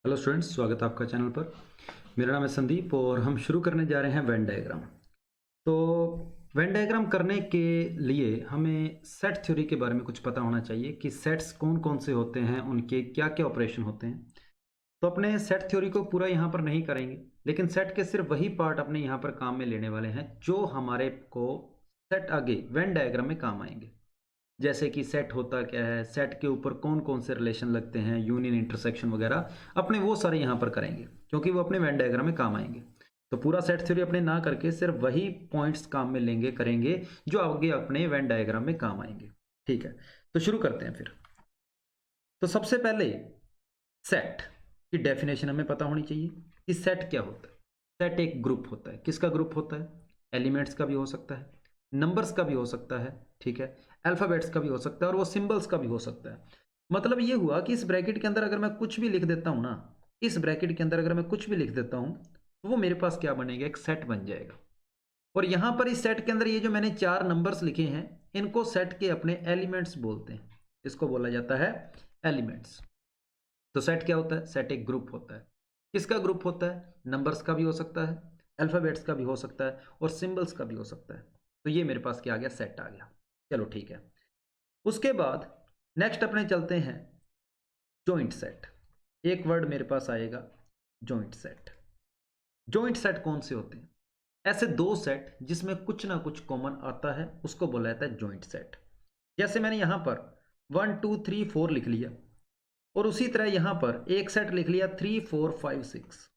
Hello students, स्वागत है आपका चैनल पर। मेरा नाम है संदीप और हम शुरू करने जा रहे हैं वेन डायग्राम। तो वेन डायग्राम करने के लिए हमें सेट थ्योरी के बारे में कुछ पता होना चाहिए कि सेट्स कौन कौन से होते हैं, उनके क्या क्या ऑपरेशन होते हैं। तो अपने सेट थ्योरी को पूरा यहाँ पर नहीं करेंगे, लेकिन सेट के सिर्फ वही पार्ट अपने यहाँ पर काम में लेने वाले हैं जो हमारे को सेट आगे वेन डायग्राम में काम आएंगे। जैसे कि सेट होता क्या है, सेट के ऊपर कौन कौन से रिलेशन लगते हैं, यूनियन, इंटरसेक्शन वगैरह, अपने वो सारे यहाँ पर करेंगे क्योंकि वो अपने वेन डायग्राम में काम आएंगे। तो पूरा सेट थ्योरी अपने ना करके सिर्फ वही पॉइंट्स काम में लेंगे, करेंगे जो आगे अपने वेन डायग्राम में काम आएंगे। ठीक है, तो शुरू करते हैं फिर। तो सबसे पहले सेट की डेफिनेशन हमें पता होनी चाहिए कि सेट क्या होता है। सेट एक ग्रुप होता है। किसका ग्रुप होता है? एलिमेंट्स का भी हो सकता है, नंबर्स का भी हो सकता है, ठीक है, अल्फाबेट्स का भी हो सकता है और वो सिंबल्स का भी हो सकता है। मतलब ये हुआ कि इस ब्रैकेट के अंदर अगर मैं कुछ भी लिख देता हूं ना, इस ब्रैकेट के अंदर अगर मैं कुछ भी लिख देता हूं तो वो मेरे पास क्या बनेगा? एक सेट बन जाएगा। और यहां पर इस सेट के अंदर ये जो मैंने 4 नंबर्स लिखे हैं, इनको सेट के अपने एलिमेंट्स बोलते हैं। इसको बोला जाता है एलिमेंट्स। तो सेट क्या होता है? सेट एक ग्रुप होता है। किसका ग्रुप होता है? नंबर्स का भी हो सकता है, अल्फाबेट्स का भी हो सकता है और सिंबल्स का भी हो सकता है। तो ये मेरे पास क्या आ गया? सेट आ गया। चलो ठीक है। उसके बाद नेक्स्ट अपने चलते हैं जॉइंट सेट। एक वर्ड मेरे पास आएगा, जॉइंट सेट। जॉइंट सेट कौन से होते हैं? ऐसे दो सेट जिसमें कुछ ना कुछ कॉमन आता है, उसको बोला जाता है जॉइंट सेट। जैसे मैंने यहां पर 1 2 3 4 लिख लिया और उसी तरह यहां पर एक सेट लिख लिया 3 4 5 6।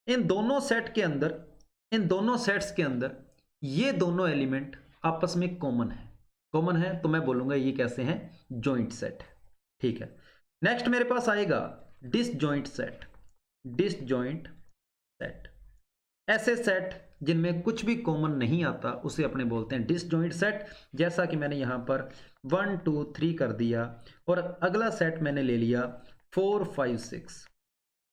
इन दोनों सेट के अंदर, इन दोनों सेट्स के अंदर ये दोनों एलिमेंट आपस में कॉमन है। कॉमन है तो मैं बोलूंगा ये कैसे हैं? Joint set. ठीक है। नेक्स्ट मेरे पास आएगा डिसजॉइंट सेट। डिसजॉइंट सेट, ऐसे सेट जिनमें कुछ भी कॉमन नहीं आता उसे अपने बोलते हैं डिसजॉइंट सेट। जैसा कि मैंने यहां पर 1 2 3 कर दिया और अगला सेट मैंने ले लिया 4 5 6।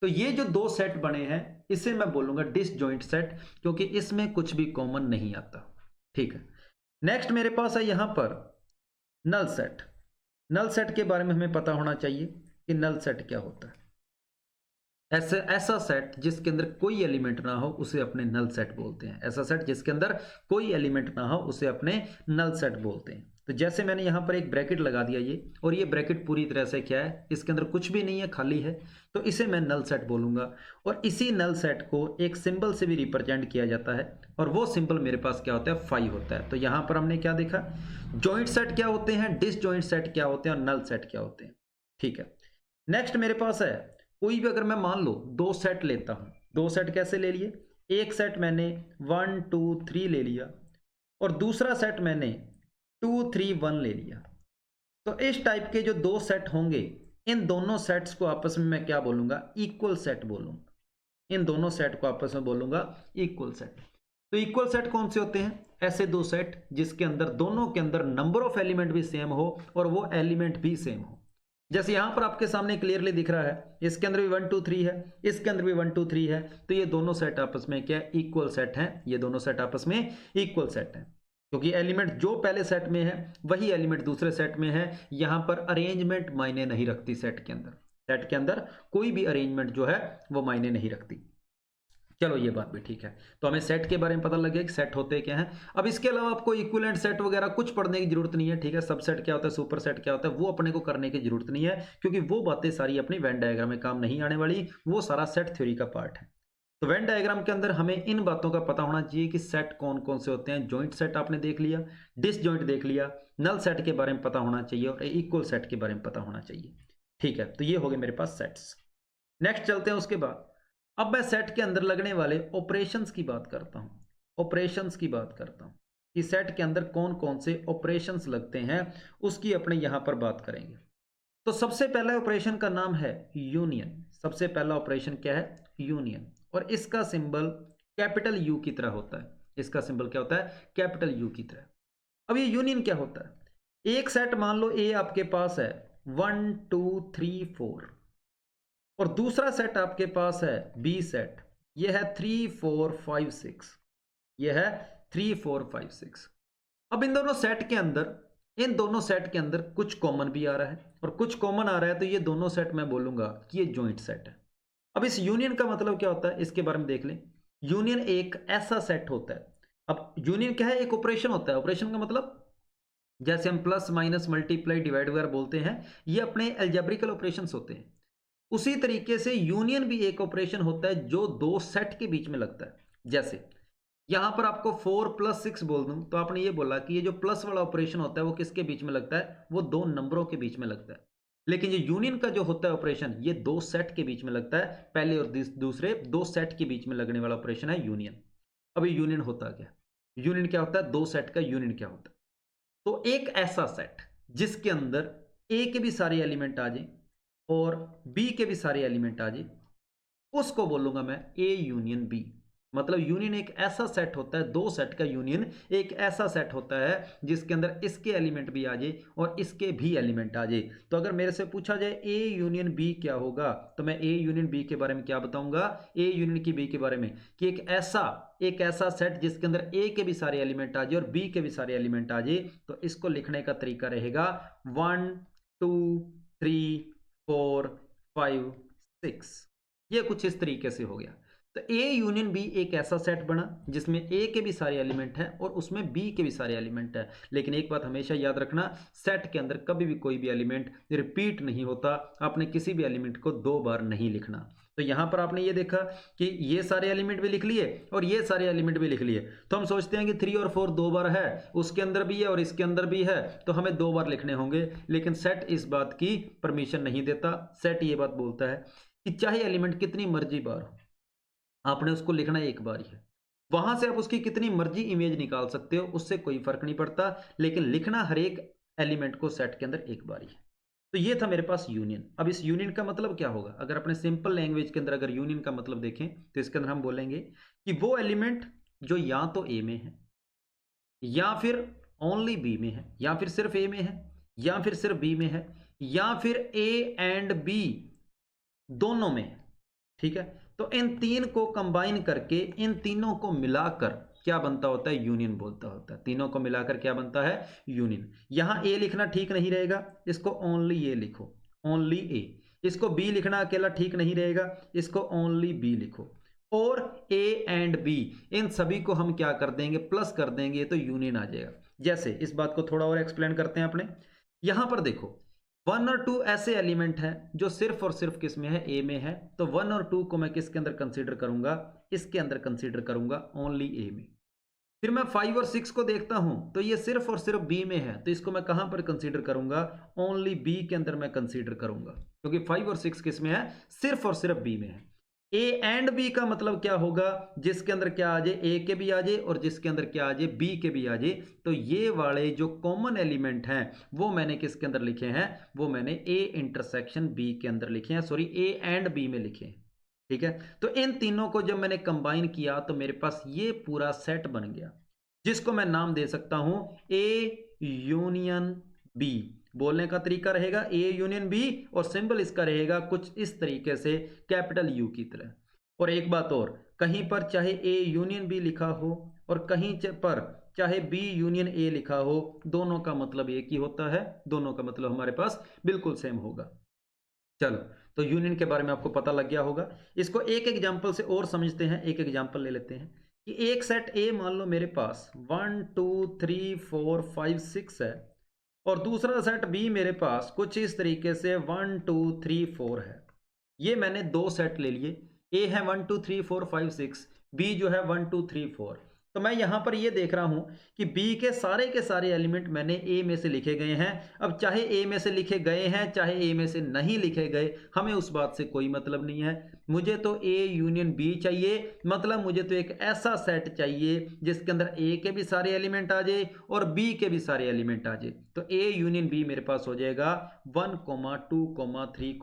तो ये जो दो सेट बने हैं इसे मैं बोलूंगा डिसजॉइंट सेट, क्योंकि इसमें कुछ भी कॉमन नहीं आता। ठीक है। नेक्स्ट मेरे पास है यहां पर नल सेट। नल सेट के बारे में हमें पता होना चाहिए कि नल सेट क्या होता है। ऐसा ऐसा सेट जिसके अंदर कोई एलिमेंट ना हो उसे अपने नल सेट बोलते हैं। ऐसा सेट जिसके अंदर कोई एलिमेंट ना हो उसे अपने नल सेट बोलते हैं। तो जैसे मैंने यहां पर एक ब्रैकेट लगा दिया ये, और ये ब्रैकेट पूरी तरह से क्या है? इसके अंदर कुछ भी नहीं है, खाली है, तो इसे मैं नल सेट बोलूंगा। और इसी नल सेट को एक सिंबल से भी रिप्रेजेंट किया जाता है और वो सिंबल मेरे पास क्या होता है? 5 होता है। तो यहां पर हमने क्या देखा? जॉइंट सेट क्या होते हैं, डिसजॉइंट सेट क्या होते हैं और नल सेट क्या होते हैं। ठीक है। नेक्स्ट मेरे पास है, कोई भी अगर मैं मान लो दो सेट लेता हूं, दो सेट कैसे ले लिए? एक सेट मैंने 1 2 3 ले लिया और दूसरा सेट मैंने 2 3 1 ले लिया। तो इस टाइप के जो दो सेट होंगे, इन दोनों सेट्स को आपस में मैं क्या बोलूंगा? इक्वल सेट बोलूंगा। इन दोनों सेट को आपस में बोलूंगा इक्वल सेट। तो इक्वल सेट कौन से होते हैं? ऐसे दो सेट जिसके अंदर दोनों के अंदर नंबर ऑफ एलिमेंट भी सेम हो और वो एलिमेंट भी सेम हो। जैसे यहां पर आपके सामने क्लियरली दिख रहा है, इसके अंदर भी 1 2 3 है, इसके अंदर भी 1 2 3 है, तो ये दोनों सेट आपस में क्या? इक्वल सेट हैं। ये दोनों सेट आपस में इक्वल सेट हैं, क्योंकि एलिमेंट जो पहले सेट में है वही एलिमेंट दूसरे सेट में है। यहां पर अरेंजमेंट मायने नहीं रखती। सेट के अंदर, सेट के अंदर कोई भी अरेंजमेंट जो है वो मायने नहीं रखती। चलो ये बात भी ठीक है। तो हमें सेट के बारे में पता लग गया कि सेट होते क्या हैं। अब इसके अलावा आपको इक्विवेलेंट सेट वगैरह कुछ पढ़ने की जरूरत नहीं है। ठीक है। सबसेट क्या होता है, सुपर सेट क्या होता है, वो अपने को करने की जरूरत नहीं है, क्योंकि वो बातें सारी अपनी वेन डायग्राम में काम नहीं आने वाली। वो सारा सेट थ्योरी का पार्ट है। तो वेन डायग्राम के अंदर हमें इन बातों का पता होना चाहिए कि सेट कौन कौन से होते हैं। जॉइंट सेट आपने देख लिया, डिसजॉइंट देख लिया, नल सेट के बारे में पता होना चाहिए और इक्वल सेट के बारे में पता होना चाहिए। ठीक है। तो ये हो गए मेरे पास सेट्स। नेक्स्ट चलते हैं उसके बाद। अब मैं सेट के अंदर लगने वाले ऑपरेशंस की बात करता हूं। ऑपरेशंस की बात करता हूं कि सेट के अंदर कौन कौन से ऑपरेशंस लगते हैं, उसकी अपने यहां पर बात करेंगे। तो सबसे पहला ऑपरेशन का नाम है यूनियन। सबसे पहला ऑपरेशन क्या है? यूनियन। और इसका सिंबल कैपिटल यू की तरह होता है। इसका सिंबल क्या होता है? कैपिटल यू की तरह। अब ये यूनियन क्या होता है? एक सेट मान लो ए आपके पास है 1 2 3 4 और दूसरा सेट आपके पास है बी सेट, ये है 3 4 5 6। ये है 3 4 5 6। अब इन दोनों सेट के अंदर इन दोनों सेट के अंदर कुछ कॉमन भी आ रहा है और कुछ कॉमन आ रहा है, तो ये दोनों सेट मैं बोलूंगा कि ये जॉइंट सेट है। अब इस यूनियन का मतलब क्या होता है, इसके बारे में देख लें। यूनियन एक ऐसा सेट होता है। अब यूनियन क्या है, एक ऑपरेशन होता है। ऑपरेशन का मतलब जैसे हम प्लस माइनस मल्टीप्लाई डिवाइड वगैरह बोलते हैं, ये अपने अलजेब्रिकल ऑपरेशंस होते हैं। उसी तरीके से यूनियन भी एक ऑपरेशन होता है जो दो सेट के बीच में लगता है। जैसे यहां पर आपको 4+6 बोल दूं तो आपने ये बोला कि ये जो प्लस वाला ऑपरेशन होता है वो किसके बीच में लगता है, वो दो नंबरों के बीच में लगता है। लेकिन ये यूनियन का जो होता है ऑपरेशन, ये दो सेट के बीच में लगता है। पहले और दूसरे दो सेट के बीच में लगने वाला ऑपरेशन है यूनियन। अब ये यूनियन होता क्या, यूनियन क्या होता है, दो सेट का यूनियन क्या होता है। तो एक ऐसा सेट जिसके अंदर ए के भी सारे एलिमेंट आ जाए और बी के भी सारे एलिमेंट आ जाए, उसको बोलूंगा मैं ए यूनियन बी। मतलब यूनियन एक ऐसा सेट होता है, दो सेट का यूनियन एक ऐसा सेट होता है जिसके अंदर इसके एलिमेंट भी आ जाए और इसके भी एलिमेंट आ जाए। तो अगर मेरे से पूछा जाए ए यूनियन बी क्या होगा, तो मैं ए यूनियन बी के बारे में क्या बताऊंगा, ए यूनियन की बी के बारे में कि एक ऐसा सेट जिसके अंदर ए के भी सारे एलिमेंट आ जाए और बी के भी सारे एलिमेंट आ जाए। तो इसको लिखने का तरीका रहेगा 1 2 3 4 5 6। ये कुछ इस तरीके से हो गया। तो ए यूनियन बी एक ऐसा सेट बना जिसमें ए के भी सारे एलिमेंट हैं और उसमें बी के भी सारे एलिमेंट हैं। लेकिन एक बात हमेशा याद रखना, सेट के अंदर कभी भी कोई भी एलिमेंट रिपीट नहीं होता। आपने किसी भी एलिमेंट को दो बार नहीं लिखना। तो यहां पर आपने ये देखा कि ये सारे एलिमेंट भी लिख लिए और ये सारे एलिमेंट भी लिख लिए। तो हम सोचते हैं कि 3 और 4 दो बार है, उसके अंदर भी है और इसके अंदर भी है, तो हमें दो बार लिखने होंगे। लेकिन सेट इस बात की परमिशन नहीं देता। सेट ये बात बोलता है कि चाहे एलिमेंट कितनी मर्जी बार हो, आपने उसको लिखना एक बार ही है। वहां से आप उसकी कितनी मर्जी इमेज निकाल सकते हो, उससे कोई फर्क नहीं पड़ता, लेकिन लिखना हर एक एलिमेंट को सेट के अंदर एक बार ही है। तो ये था मेरे पास यूनियन। अब इस यूनियन का मतलब क्या होगा, अगर अपने सिंपल लैंग्वेज के अंदर अगर यूनियन का मतलब देखें तो इसके अंदर हम बोलेंगे कि वो एलिमेंट जो या तो ए में है या फिर ओनली बी में है या फिर सिर्फ ए में है या फिर सिर्फ बी में है या फिर ए एंड बी दोनों में है। ठीक है, तो इन तीन को कंबाइन करके इन तीनों को मिलाकर क्या बनता होता है, यूनियन बोलता होता है। तीनों को मिलाकर क्या बनता है, यूनियन। यहां ए लिखना ठीक नहीं रहेगा, इसको ओनली ए लिखो, ओनली ए। इसको बी लिखना अकेला ठीक नहीं रहेगा, इसको ओनली बी लिखो। और ए एंड बी इन सभी को हम क्या कर देंगे, प्लस कर देंगे, तो यूनियन आ जाएगा। जैसे इस बात को थोड़ा और एक्सप्लेन करते हैं अपने। यहां पर देखो 1 और 2 ऐसे एलिमेंट हैं जो सिर्फ और सिर्फ किस में है, ए में है। तो 1 और 2 को मैं किसके अंदर कंसीडर करूंगा, इसके अंदर कंसीडर करूंगा, ओनली ए में। फिर मैं 5 और 6 को देखता हूं तो ये सिर्फ और सिर्फ बी में है, तो इसको मैं कहां पर कंसीडर करूंगा, ओनली बी के अंदर मैं कंसीडर करूंगा, क्योंकि 5 और 6 किस में है, सिर्फ और सिर्फ बी में है। ए एंड बी का मतलब क्या होगा, जिसके अंदर क्या आ जाए, ए के भी आ जाए और जिसके अंदर क्या आ जाए, बी के भी आ जाए। तो ये वाले जो कॉमन एलिमेंट हैं वो मैंने किसके अंदर लिखे हैं, वो मैंने ए इंटरसेक्शन बी के अंदर लिखे हैं, सॉरी ए एंड बी में लिखे हैं। ठीक है, तो इन तीनों को जब मैंने कंबाइन किया तो मेरे पास ये पूरा सेट बन गया, जिसको मैं नाम दे सकता हूं ए यूनियन बी। बोलने का तरीका रहेगा ए यूनियन बी और सिंबल इसका रहेगा कुछ इस तरीके से, कैपिटल यू की तरह। और एक बात और, कहीं पर चाहे ए यूनियन बी लिखा हो और कहीं पर चाहे बी यूनियन ए लिखा हो, दोनों का मतलब एक ही होता है, दोनों का मतलब हमारे पास बिल्कुल सेम होगा। चलो, तो यूनियन के बारे में आपको पता लग गया होगा। इसको एक एग्जांपल से और समझते हैं। एक एग्जांपल ले लेते हैं कि एक सेट ए मान लो मेरे पास 1 2 3 4 5 6 है और दूसरा सेट बी मेरे पास कुछ इस तरीके से 1 2 3 4 है। ये मैंने दो सेट ले लिए, ए है 1 2 3 4 5 6, बी जो है 1 2 3 4। तो मैं यहां पर ये देख रहा हूं कि बी के सारे एलिमेंट मैंने ए में से लिखे गए हैं। अब चाहे ए में से लिखे गए हैं चाहे ए में से नहीं लिखे गए, हमें उस बात से कोई मतलब नहीं है। मुझे तो ए यूनियन बी चाहिए, मतलब मुझे तो एक ऐसा सेट चाहिए जिसके अंदर ए के भी सारे एलिमेंट आ जाए और बी के भी सारे एलिमेंट आ जाए। तो ए यूनियन बी मेरे पास हो जाएगा 1 2 3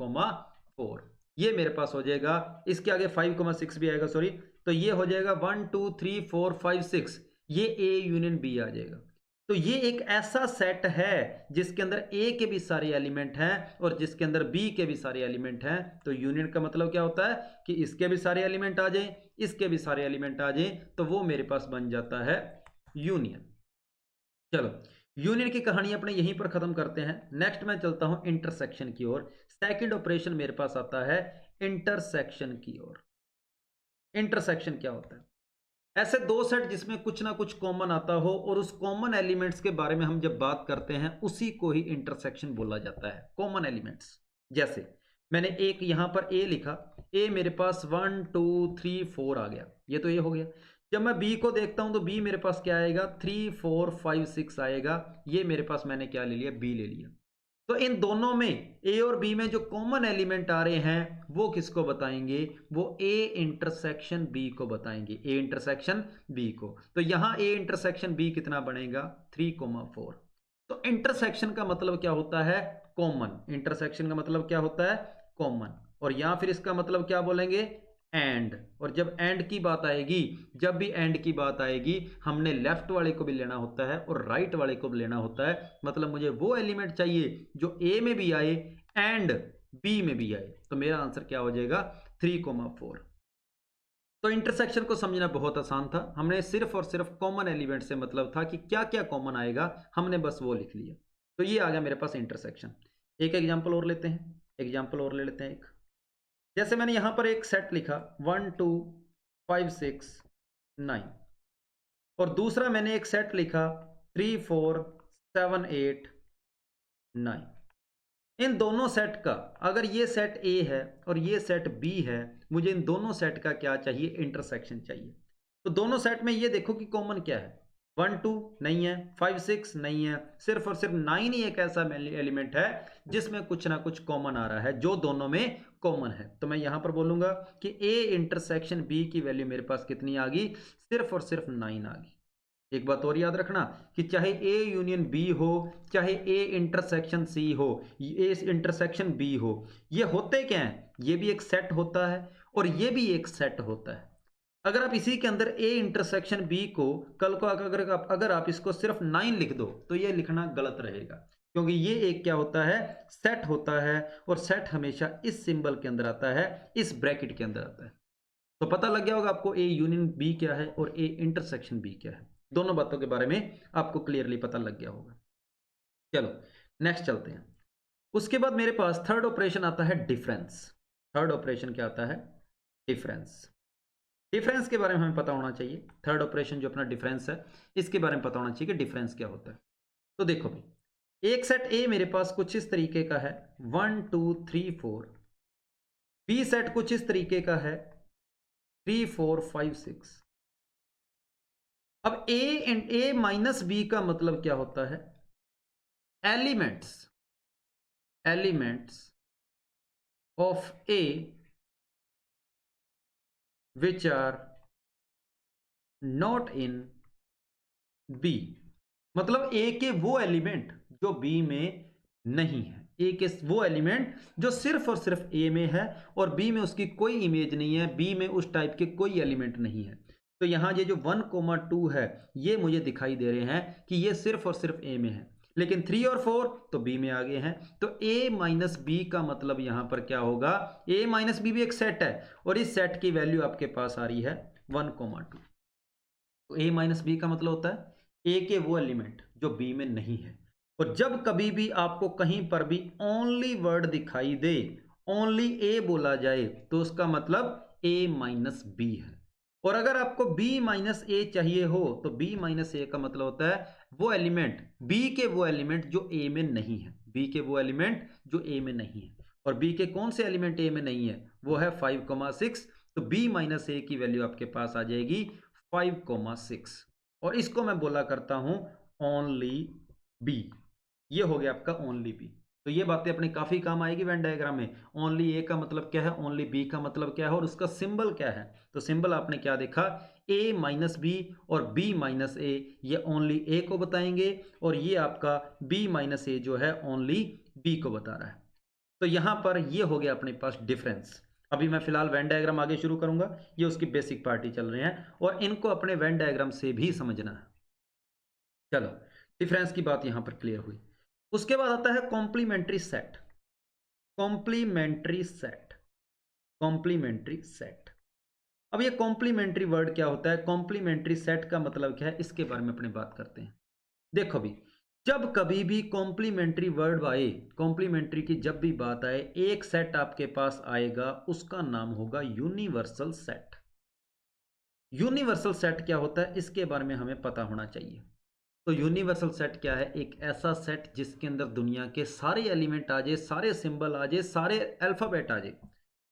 4, ये मेरे पास हो जाएगा। इसके आगे 5 6 भी आएगा, सॉरी। तो ये हो जाएगा 1 2 3 4 5 6, ये ए यूनियन बी आ जाएगा। तो ये एक ऐसा सेट है जिसके अंदर ए के भी सारे एलिमेंट हैं और जिसके अंदर बी के भी सारे एलिमेंट हैं। तो यूनियन का मतलब क्या होता है कि इसके भी सारे एलिमेंट आ जाए, इसके भी सारे एलिमेंट आ जाए, तो वो मेरे पास बन जाता है यूनियन। चलो, यूनियन की कहानी अपने यहीं पर खत्म करते हैं। नेक्स्ट मैं चलता हूं इंटरसेक्शन की ओर। सेकंड ऑपरेशन मेरे पास आता है इंटरसेक्शन की ओर। इंटरसेक्शन क्या होता है? ऐसे दो सेट जिसमें कुछ ना कुछ कॉमन आता हो और उस कॉमन एलिमेंट्स के बारे में हम जब बात करते हैं उसी को ही इंटरसेक्शन बोला जाता है, कॉमन एलिमेंट्स। जैसे मैंने एक यहां पर ए लिखा, ए मेरे पास 1 2 3 4 आ गया, ये तो ए हो गया। जब मैं बी को देखता हूं तो बी मेरे पास क्या आएगा, 3 4 5 6 आएगा। ये मेरे पास मैंने क्या ले लिया, बी ले लिया। तो इन दोनों में ए और बी में जो कॉमन एलिमेंट आ रहे हैं वो किसको बताएंगे, वो ए इंटरसेक्शन बी को बताएंगे, ए इंटरसेक्शन बी को। तो यहां ए इंटरसेक्शन बी कितना बनेगा, 3 4। तो इंटरसेक्शन का मतलब क्या होता है, कॉमन। इंटरसेक्शन का मतलब क्या होता है, कॉमन। और या फिर इसका मतलब क्या बोलेंगे, एंड। और जब एंड की बात आएगी, जब भी एंड की बात आएगी, हमने लेफ्ट वाले को भी लेना होता है और राइट वाले को भी लेना होता है। मतलब मुझे वो एलिमेंट चाहिए जो ए में भी आए एंड बी में भी आए। तो मेरा आंसर क्या हो जाएगा, 3 4। तो इंटरसेक्शन को समझना बहुत आसान था। हमने सिर्फ और सिर्फ कॉमन एलिमेंट से मतलब था कि क्या क्या कॉमन आएगा, हमने बस वो लिख लिया। तो ये आ गया मेरे पास इंटरसेक्शन। एक एग्जाम्पल और लेते हैं, एग्जाम्पल और ले लेते हैं एक। जैसे मैंने यहां पर एक सेट लिखा 1 2 5 6 9, और दूसरा मैंने एक सेट लिखा 3 4 7 8 9। इन दोनों सेट का, अगर ये सेट ए है और ये सेट बी है, मुझे इन दोनों सेट का क्या चाहिए, इंटरसेक्शन चाहिए। तो दोनों सेट में ये देखो कि कॉमन क्या है, 1 2 नहीं है, 5 6 नहीं है, सिर्फ और सिर्फ 9 ही एक ऐसा एलिमेंट है जिसमें कुछ ना कुछ कॉमन आ रहा है, जो दोनों में कॉमन है। तो मैं यहां पर बोलूंगा कि ए इंटरसेक्शन बी की वैल्यू मेरे पास कितनी आ गई, सिर्फ और सिर्फ 9 आ गई। एक बात और याद रखना कि चाहे ए यूनियन बी हो, चाहे ए इंटरसेक्शन सी हो, ए इंटरसेक्शन बी हो, ये होते क्या हैं, ये भी एक सेट होता है और ये भी एक सेट होता है। अगर आप इसी के अंदर ए इंटरसेक्शन बी को कल को अगर आप इसको सिर्फ 9 लिख दो तो ये लिखना गलत रहेगा, क्योंकि ये एक क्या होता है, सेट होता है। और सेट हमेशा इस सिंबल के अंदर आता है, इस ब्रैकेट के अंदर आता है। तो पता लग गया होगा आपको ए यूनियन बी क्या है और ए इंटरसेक्शन बी क्या है। दोनों बातों के बारे में आपको क्लियरली पता लग गया होगा। चलो नेक्स्ट चलते हैं। उसके बाद मेरे पास थर्ड ऑपरेशन आता है डिफरेंस। थर्ड ऑपरेशन क्या आता है, डिफरेंस। डिफरेंस के बारे में हमें पता होना चाहिए। थर्ड ऑपरेशन जो अपना डिफरेंस है, इसके बारे में पता होना चाहिए कि डिफरेंस क्या होता है। तो देखो भाई, एक सेट ए मेरे पास कुछ इस तरीके का है 1 2 3 4। बी सेट कुछ इस तरीके का है 3 4 5 6। अब ए माइनस बी का मतलब क्या होता है, elements, elements of A which are not in B. मतलब ए के वो एलिमेंट जो बी में नहीं है, ए के वो एलिमेंट जो सिर्फ और सिर्फ ए में है और बी में उसकी कोई इमेज नहीं है, बी में उस टाइप के कोई एलिमेंट नहीं है। तो यहां ये जो 1 2 है, ये मुझे दिखाई दे रहे हैं कि ये सिर्फ और सिर्फ ए में है, लेकिन 3 और 4 तो बी में आ गए हैं। तो ए माइनस बी का मतलब यहां पर क्या होगा, ए माइनस बी भी एक सेट है और इस सेट की वैल्यू आपके पास आ रही है 1 2। तो ए माइनस बी का मतलब होता है ए के वो एलिमेंट जो बी में नहीं है। और जब कभी भी आपको कहीं पर भी ओनली वर्ड दिखाई दे, ओनली ए बोला जाए, तो उसका मतलब ए माइनस बी है। और अगर आपको बी माइनस ए चाहिए हो तो बी माइनस ए का मतलब होता है वो एलिमेंट, बी के वो एलिमेंट जो ए में नहीं है, बी के वो एलिमेंट जो ए में नहीं है। और बी के कौन से एलिमेंट ए में नहीं है, वो है 5 6। तो बी माइनस ए की वैल्यू आपके पास आ जाएगी 5 6। और इसको मैं बोला करता हूं ओनली बी। ये हो गया आपका ओनली बी। तो ये बातें अपने काफी काम आएगी वेन डायग्राम में। ओनली ए का मतलब क्या है, ओनली बी का मतलब क्या है और उसका सिंबल क्या है। तो सिंबल आपने क्या देखा, ए माइनस बी और बी माइनस ए, ये ओनली ए को बताएंगे और ये आपका बी माइनस ए जो है ओनली बी को बता रहा है। तो यहां पर ये हो गया अपने पास डिफरेंस। अभी मैं फिलहाल वेन डायग्राम आगे शुरू करूंगा, ये उसकी बेसिक पार्टी चल रहे हैं और इनको अपने वेन डायग्राम से भी समझना है। चलो डिफरेंस की बात यहां पर क्लियर हुई। उसके बाद आता है complementary set. Complementary set, complementary set. अब ये कॉम्प्लीमेंट्री वर्ड क्या होता है, कॉम्प्लीमेंट्री सेट का मतलब क्या है, इसके बारे में अपने बात करते हैं। देखो भी, जब कभी भी कॉम्प्लीमेंट्री वर्ड आए, कॉम्प्लीमेंट्री की जब भी बात आए, एक सेट आपके पास आएगा, उसका नाम होगा यूनिवर्सल सेट। यूनिवर्सल सेट क्या होता है इसके बारे में हमें पता होना चाहिए। तो यूनिवर्सल सेट क्या है? एक ऐसा सेट जिसके अंदर दुनिया के सारे एलिमेंट आ जाए, सारे सिंबल आ जाए, सारे अल्फाबेट आ जाए,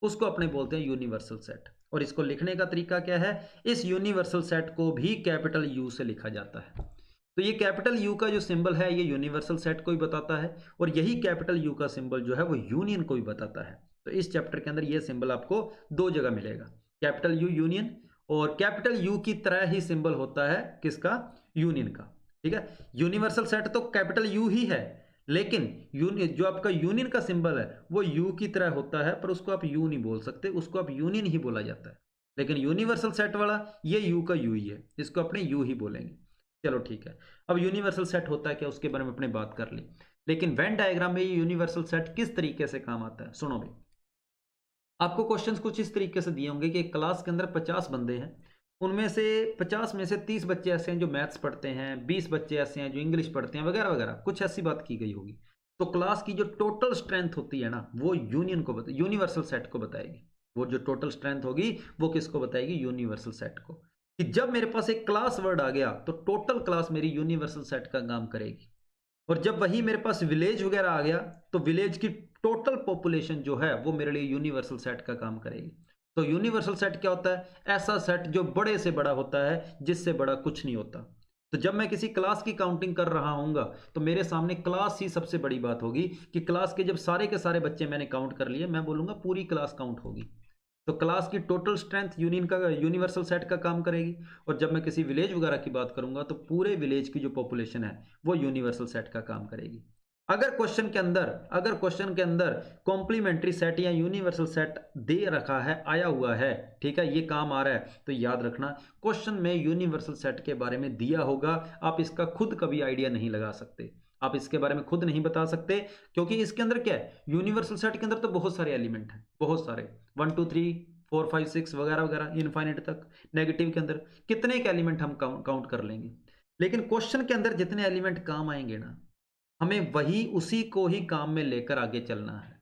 उसको अपने बोलते हैं यूनिवर्सल सेट। और इसको लिखने का तरीका क्या है? इस यूनिवर्सल सेट को भी कैपिटल यू से लिखा जाता है। तो ये कैपिटल यू का जो सिंबल है ये यूनिवर्सल सेट को भी बताता है, और यही कैपिटल यू का सिंबल जो है वो यूनियन को भी बताता है। तो इस चैप्टर के अंदर ये सिंबल आपको दो जगह मिलेगा, कैपिटल यू यूनियन, और कैपिटल यू की तरह ही सिंबल होता है किसका? यूनियन का। ठीक है, यूनिवर्सल सेट तो कैपिटल यू ही है, लेकिन जो आपका यूनियन का सिंबल है वो यू की तरह होता है, पर उसको आप यू नहीं बोल सकते, उसको आप यूनियन ही बोला जाता है। लेकिन यूनिवर्सल सेट वाला ये यू का यू ही है, इसको अपने यू ही बोलेंगे। चलो ठीक है, अब यूनिवर्सल सेट होता है क्या उसके बारे में अपने बात कर ली, लेकिन वेन डायग्राम में ये यूनिवर्सल सेट किस तरीके से काम आता है सुनो भाई। आपको क्वेश्चंस कुछ इस तरीके से दिए होंगे कि एक क्लास के अंदर 50 बंदे हैं, उनमें से 50 में से 30 बच्चे ऐसे हैं जो मैथ्स पढ़ते हैं, 20 बच्चे ऐसे हैं जो इंग्लिश पढ़ते हैं, वगैरह वगैरह, कुछ ऐसी बात की गई होगी। तो क्लास की जो टोटल स्ट्रेंथ होती है ना, वो यूनिवर्सल सेट को बताएगी। वो जो टोटल स्ट्रेंथ होगी वो किसको बताएगी? यूनिवर्सल सेट को। कि जब मेरे पास एक क्लास वर्ड आ गया तो टोटल क्लास मेरी यूनिवर्सल सेट का काम करेगी। और जब वही मेरे पास विलेज वगैरह आ गया तो विलेज की टोटल पॉपुलेशन जो है वो मेरे लिए यूनिवर्सल सेट का काम करेगी। तो यूनिवर्सल सेट क्या होता है? ऐसा सेट जो बड़े से बड़ा होता है, जिससे बड़ा कुछ नहीं होता। तो जब मैं किसी क्लास की काउंटिंग कर रहा हूँगा तो मेरे सामने क्लास ही सबसे बड़ी बात होगी, कि क्लास के जब सारे के सारे बच्चे मैंने काउंट कर लिए, मैं बोलूँगा पूरी क्लास काउंट होगी। तो क्लास की टोटल स्ट्रेंथ यूनिवर्सल सेट का काम करेगी। और जब मैं किसी विलेज वगैरह की बात करूंगा तो पूरे विलेज की जो पॉपुलेशन है वो यूनिवर्सल सेट का काम करेगी। अगर क्वेश्चन के अंदर कॉम्प्लीमेंट्री सेट या यूनिवर्सल सेट दे रखा है, आया हुआ है, ठीक है, ये काम आ रहा है, तो याद रखना क्वेश्चन में यूनिवर्सल सेट के बारे में दिया होगा, आप इसका खुद कभी आइडिया नहीं लगा सकते, आप इसके बारे में खुद नहीं बता सकते। क्योंकि इसके अंदर क्या है? यूनिवर्सल सेट के अंदर तो बहुत सारे एलिमेंट हैं, बहुत सारे, 1 2 3 4 5 6 वगैरह वगैरह इनफाइनाइट तक। नेगेटिव के अंदर कितने के एलिमेंट हम काउंट कर लेंगे, लेकिन क्वेश्चन के अंदर जितने एलिमेंट काम आएंगे ना, हमें वही उसी को ही काम में लेकर आगे चलना है।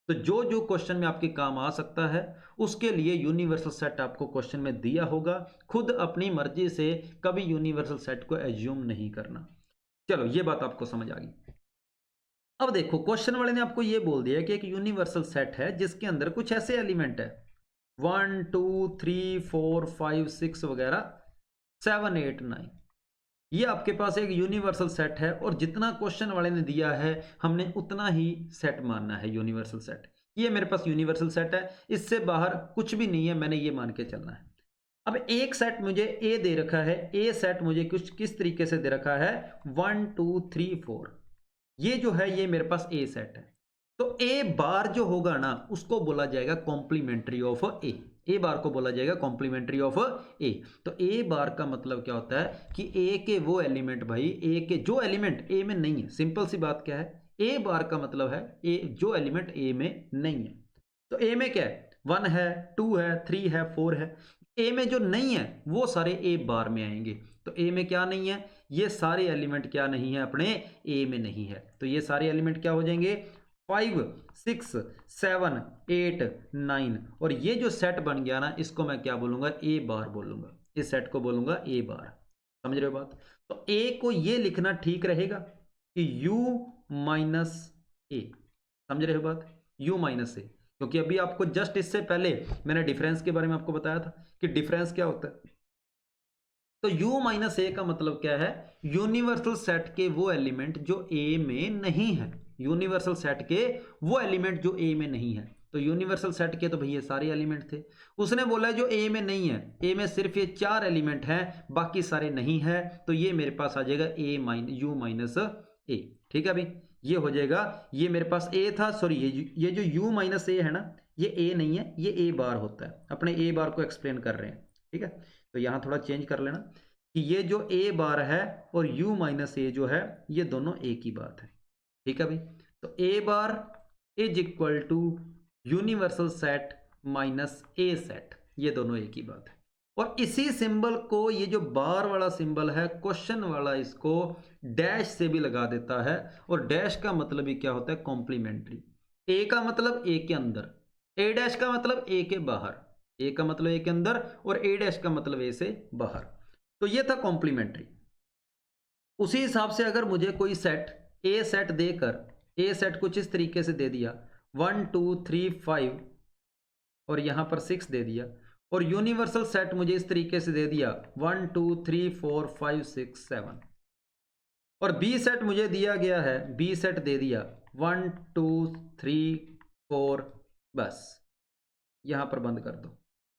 तो जो जो क्वेश्चन में आपके काम आ सकता है उसके लिए यूनिवर्सल सेट आपको क्वेश्चन में दिया होगा, खुद अपनी मर्जी से कभी यूनिवर्सल सेट को एज्यूम नहीं करना। चलो ये बात आपको समझ आ गई। अब देखो क्वेश्चन वाले ने आपको ये बोल दिया कि एक यूनिवर्सल सेट है जिसके अंदर कुछ ऐसे एलिमेंट है 1 2 3 4 5 6 वगैरह 7 8 9, ये आपके पास एक यूनिवर्सल सेट है, और जितना क्वेश्चन वाले ने दिया है हमने उतना ही सेट मानना है यूनिवर्सल सेट। ये मेरे पास यूनिवर्सल सेट है, इससे बाहर कुछ भी नहीं है, मैंने ये मान के चलना है। अब एक सेट मुझे ए दे रखा है, ए सेट मुझे कुछ किस तरीके से दे रखा है? 1 2 3 4, ये जो है ये मेरे पास ए सेट है। तो ए बार जो होगा ना उसको बोला जाएगा कॉम्प्लीमेंट्री ऑफ ए। ए बार को बोला जाएगा कॉम्प्लीमेंट्री ऑफ ए। तो ए बार का मतलब क्या होता है कि ए के वो एलिमेंट, भाई ए के जो एलिमेंट ए में नहीं है, सिंपल सी बात क्या है, ए बार का मतलब है ए जो एलिमेंट ए में नहीं है। तो ए में क्या है? 1 है, 2 है, 3 है, 4 है। ए में जो नहीं है वो सारे ए बार में आएंगे। तो ए में क्या नहीं है? ये सारे एलिमेंट क्या नहीं है? अपने ए में नहीं है। तो ये सारे एलिमेंट क्या हो जाएंगे? 5 6 7 8 9, और ये जो सेट बन गया ना इसको मैं क्या बोलूंगा? ए बार बोलूंगा, इस सेट को बोलूंगा ए बार। समझ रहे हो बात? तो ए को ये लिखना ठीक रहेगा कि u माइनस ए। समझ रहे हो बात? u माइनस ए, क्योंकि अभी आपको जस्ट इससे पहले मैंने डिफरेंस के बारे में आपको बताया था कि डिफरेंस क्या होता है। तो u माइनस ए का मतलब क्या है? यूनिवर्सल सेट के वो एलिमेंट जो ए में नहीं है, यूनिवर्सल सेट के वो एलिमेंट जो ए में नहीं है। तो यूनिवर्सल सेट के तो भैया सारे एलिमेंट थे, उसने बोला जो ए में नहीं है, ए में सिर्फ ये 4 एलिमेंट हैं, बाकी सारे नहीं है। तो ये मेरे पास आ जाएगा यू माइनस ए। ठीक है, अभी ये हो जाएगा, ये मेरे पास ए था, सॉरी ये जो u माइनस ए है ना, ये ए नहीं है, ये ए बार होता है, अपने ए बार को एक्सप्लेन कर रहे हैं। ठीक है, तो यहां थोड़ा चेंज कर लेना कि ये जो ए बार है और u माइनस ए जो है ये दोनों एक ही बात है। ठीक है भाई, तो A bar is equal to universal set minus A set, ये दोनों एक ही बात है। और इसी सिंबल को, ये जो बार वाला सिंबल है क्वेश्चन वाला, इसको डैश से भी लगा देता है। और डैश का मतलब ही क्या होता है? कॉम्प्लीमेंट्री। ए का मतलब ए के अंदर, ए डैश का मतलब ए के बाहर, ए का मतलब ए के अंदर और ए डैश का मतलब ए से बाहर। तो ये था कॉम्प्लीमेंट्री। उसी हिसाब से अगर मुझे कोई सेट ए सेट देकर, ए सेट कुछ इस तरीके से दे दिया 1 2 3 5 और यहां पर 6 दे दिया, और यूनिवर्सल सेट मुझे इस तरीके से दे दिया 1 2 3 4 5 6 7, और बी सेट मुझे दिया गया है, बी सेट दे दिया 1 2 3 4, बस यहां पर बंद कर दो।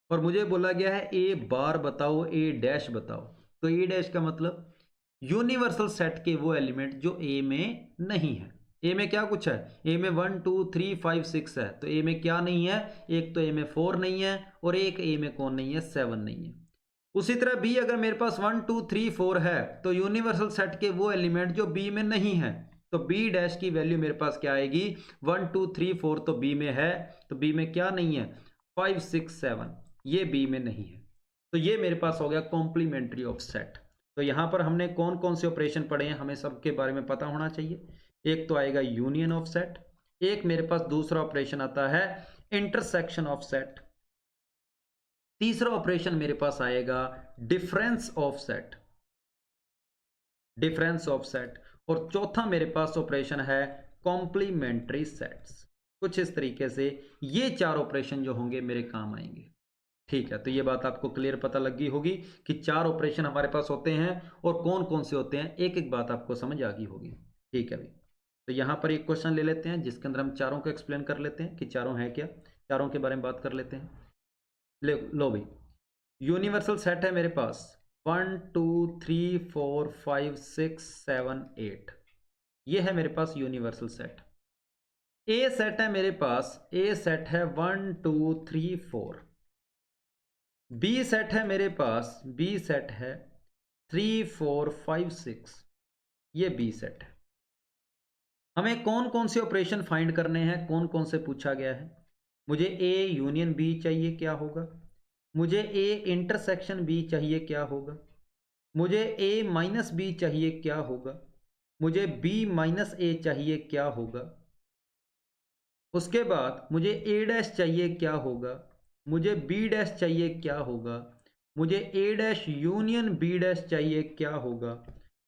और मुझे बोला गया है ए बार बताओ, ए डैश बताओ। तो ए डैश का मतलब यूनिवर्सल सेट के वो एलिमेंट जो ए में नहीं है। ए में क्या कुछ है? ए में 1 2 3 5 6 है, तो ए में क्या नहीं है? एक तो ए में 4 नहीं है, और एक ए में कौन नहीं है? 7 नहीं है। उसी तरह बी, अगर मेरे पास 1 2 3 4 है, तो यूनिवर्सल सेट के वो एलिमेंट जो बी में नहीं है, तो बी डैश की वैल्यू मेरे पास क्या आएगी? 1 2 3 4 तो बी में है, तो बी में क्या नहीं है? 5 6 7, ये बी में नहीं है। तो ये मेरे पास हो गया कॉम्प्लीमेंट्री ऑफ सेट। तो यहां पर हमने कौन कौन से ऑपरेशन पढ़े हैं, हमें सबके बारे में पता होना चाहिए। एक तो आएगा यूनियन ऑफ सेट, एक मेरे पास दूसरा ऑपरेशन आता है इंटरसेक्शन ऑफ सेट, तीसरा ऑपरेशन मेरे पास आएगा difference of set, difference of set, और चौथा मेरे पास ऑपरेशन है कॉम्प्लीमेंट्री सेट्स। कुछ इस तरीके से ये चार ऑपरेशन जो होंगे मेरे काम आएंगे। ठीक है, तो ये बात आपको क्लियर पता लग गई होगी कि चार ऑपरेशन हमारे पास होते हैं और कौन कौन से होते हैं, एक एक बात आपको समझ आ गई होगी। ठीक है भाई, तो यहां पर एक क्वेश्चन ले लेते हैं जिसके अंदर हम चारों को एक्सप्लेन कर लेते हैं कि चारों हैं क्या, चारों के बारे में बात कर लेते हैं। लो भाई, यूनिवर्सल सेट है मेरे पास 1 2 3 4 5 6 7 8, ये है मेरे पास यूनिवर्सल सेट। ए सेट है मेरे पास, ए सेट है 1 2 3 4। बी सेट है मेरे पास, बी सेट है 3 4 5 6, ये बी सेट है। हमें कौन कौन से ऑपरेशन फाइंड करने हैं, कौन कौन से पूछा गया है। मुझे ए यूनियन बी चाहिए, क्या होगा? मुझे ए इंटरसेक्शन बी चाहिए, क्या होगा? मुझे ए माइनस बी चाहिए, क्या होगा? मुझे बी माइनस ए चाहिए, क्या होगा? उसके बाद मुझे ए डैश चाहिए, क्या होगा? मुझे बी डैश चाहिए, क्या होगा? मुझे ए डैश यूनियन बी डैश चाहिए, क्या होगा?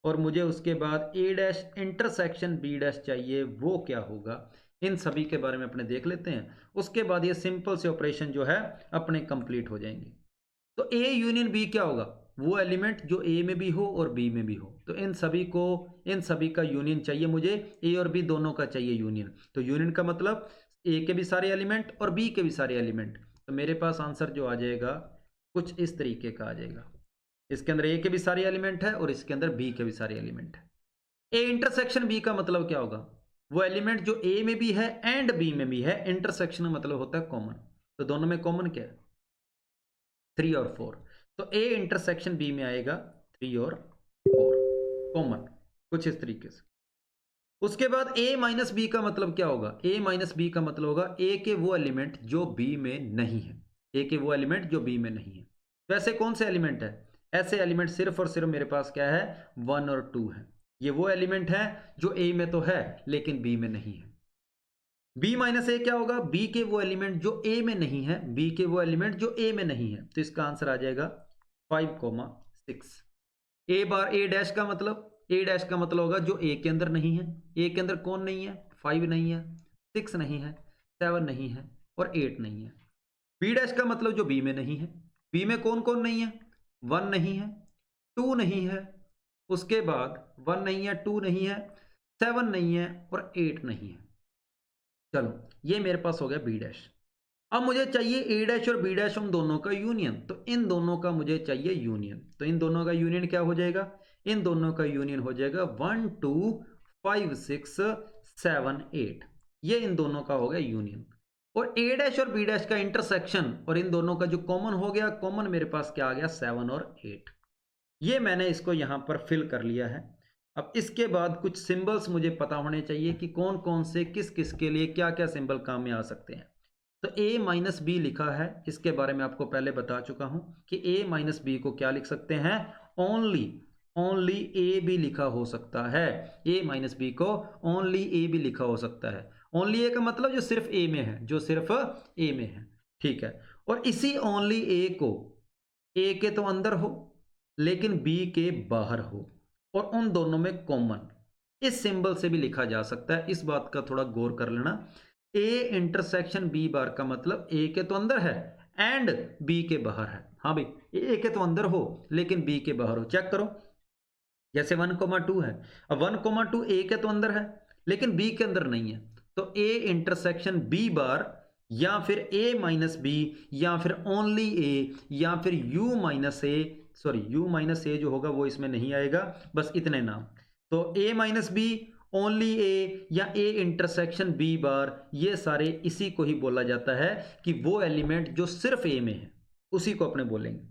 और मुझे उसके बाद ए डैश इंटरसेक्शन बी डैश चाहिए, वो क्या होगा? इन सभी के बारे में अपने देख लेते हैं। उसके बाद ये सिंपल से ऑपरेशन जो है अपने कंप्लीट हो जाएंगे। तो ए यूनियन बी क्या होगा? वो एलिमेंट जो ए में भी हो और बी में भी हो। तो इन सभी को, इन सभी का यूनियन चाहिए मुझे, ए और बी दोनों का चाहिए यूनियन। तो यूनियन का मतलब ए के भी सारे एलिमेंट और बी के भी सारे एलिमेंट। तो मेरे पास आंसर जो आ जाएगा कुछ इस तरीके का आ जाएगा। इसके अंदर ए के भी सारे एलिमेंट है और इसके अंदर बी के भी सारे एलिमेंट है। ए इंटरसेक्शन बी का मतलब क्या होगा? वो एलिमेंट जो ए में भी है एंड बी में भी है। इंटरसेक्शन मतलब होता है कॉमन। तो दोनों में कॉमन क्या है? 3 और 4। तो ए इंटरसेक्शन बी में आएगा 3 और 4 कॉमन, कुछ इस तरीके से। उसके बाद ए माइनस बी का मतलब क्या होगा? ए माइनस बी का मतलब होगा ए के वो एलिमेंट जो बी में नहीं है, ए के वो एलिमेंट जो बी में नहीं है। तो ऐसे कौन से एलिमेंट है? ऐसे एलिमेंट सिर्फ और सिर्फ मेरे पास क्या है? 1 और 2 है। ये वो एलिमेंट है जो ए में तो है लेकिन बी में नहीं है। बी माइनस ए क्या होगा? बी के वो एलिमेंट जो ए में नहीं है, बी के वो एलिमेंट जो ए में नहीं है। तो इसका आंसर आ जाएगा 5,6। ए बार ए डैश का मतलब, ए डैश का मतलब होगा जो ए के अंदर नहीं है। ए के अंदर कौन नहीं है? 5 नहीं है, 6 नहीं है, 7 नहीं है और 8 नहीं है। बी डैश का मतलब जो बी में नहीं है। बी में कौन कौन नहीं है? 1 नहीं है, 2 नहीं है, उसके बाद 1 नहीं है, 2 नहीं है, 7 नहीं है और 8 नहीं है। चलो, ये मेरे पास हो गया बी डैश। अब मुझे चाहिए ए डैश और बी डैश, उन दोनों का यूनियन। तो इन दोनों का मुझे चाहिए यूनियन। तो इन दोनों का यूनियन क्या हो जाएगा? इन दोनों का यूनियन हो जाएगा 1 2 5 6 7 8। ये इन दोनों का हो गया यूनियन। और ए डैश और बी डैश का इंटरसेक्शन और इन दोनों का जो कॉमन हो गया, कॉमन मेरे पास क्या आ गया? 7 और 8। ये मैंने इसको यहां पर फिल कर लिया है। अब इसके बाद कुछ सिंबल्स मुझे पता होने चाहिए कि कौन कौन से किस किस के लिए क्या क्या सिंबल काम में आ सकते हैं। तो a माइनस बी लिखा है, इसके बारे में आपको पहले बता चुका हूं कि a माइनस बी को क्या लिख सकते हैं, ओनली ए भी लिखा हो सकता है। a माइनस बी को ओनली ए भी लिखा हो सकता है। ओनली ए का मतलब जो सिर्फ ए में है, जो सिर्फ ए में है, ठीक है। और इसी ओनली ए को ए के तो अंदर हो लेकिन बी के बाहर हो, और उन दोनों में कॉमन, इस सिंबल से भी लिखा जा सकता है। इस बात का थोड़ा गौर कर लेना। ए इंटरसेक्शन बी बार का मतलब ए के तो अंदर है एंड बी के बाहर है। हाँ भाई, ए के तो अंदर हो लेकिन बी के बाहर हो। चेक करो, जैसे 1,2 है। अब 1,2 ए के तो अंदर है लेकिन बी के अंदर नहीं है, तो ए इंटरसेक्शन बी बार या फिर ए माइनस बी या फिर ओनली ए या फिर U minus A, sorry U minus A जो होगा वो इसमें नहीं आएगा, बस इतने नाम। तो ए माइनस बी, ओनली ए या ए इंटरसेक्शन बी बार, ये सारे इसी को ही बोला जाता है कि वो एलिमेंट जो सिर्फ ए में है उसी को अपने बोलेंगे।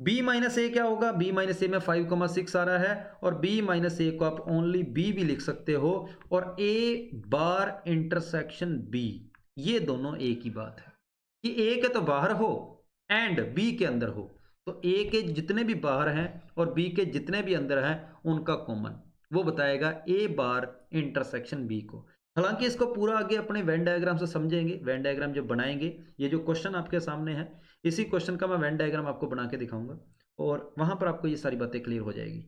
b माइनस ए क्या होगा, b माइनस ए में 5,6 आ रहा है, और b माइनस ए को आप ओनली b भी लिख सकते हो, और a बार इंटरसेक्शन b, ये दोनों एक ही बात है कि a के तो बाहर हो एंड b के अंदर हो। तो a के जितने भी बाहर हैं और b के जितने भी अंदर हैं उनका कॉमन वो बताएगा a बार इंटरसेक्शन b को। हालांकि इसको पूरा आगे अपने वेन डायग्राम से समझेंगे। वेन डायग्राम जब बनाएंगे, ये जो क्वेश्चन आपके सामने है इसी क्वेश्चन का मैं वेन डायग्राम आपको बना के दिखाऊंगा और वहां पर आपको ये सारी बातें क्लियर हो जाएगी।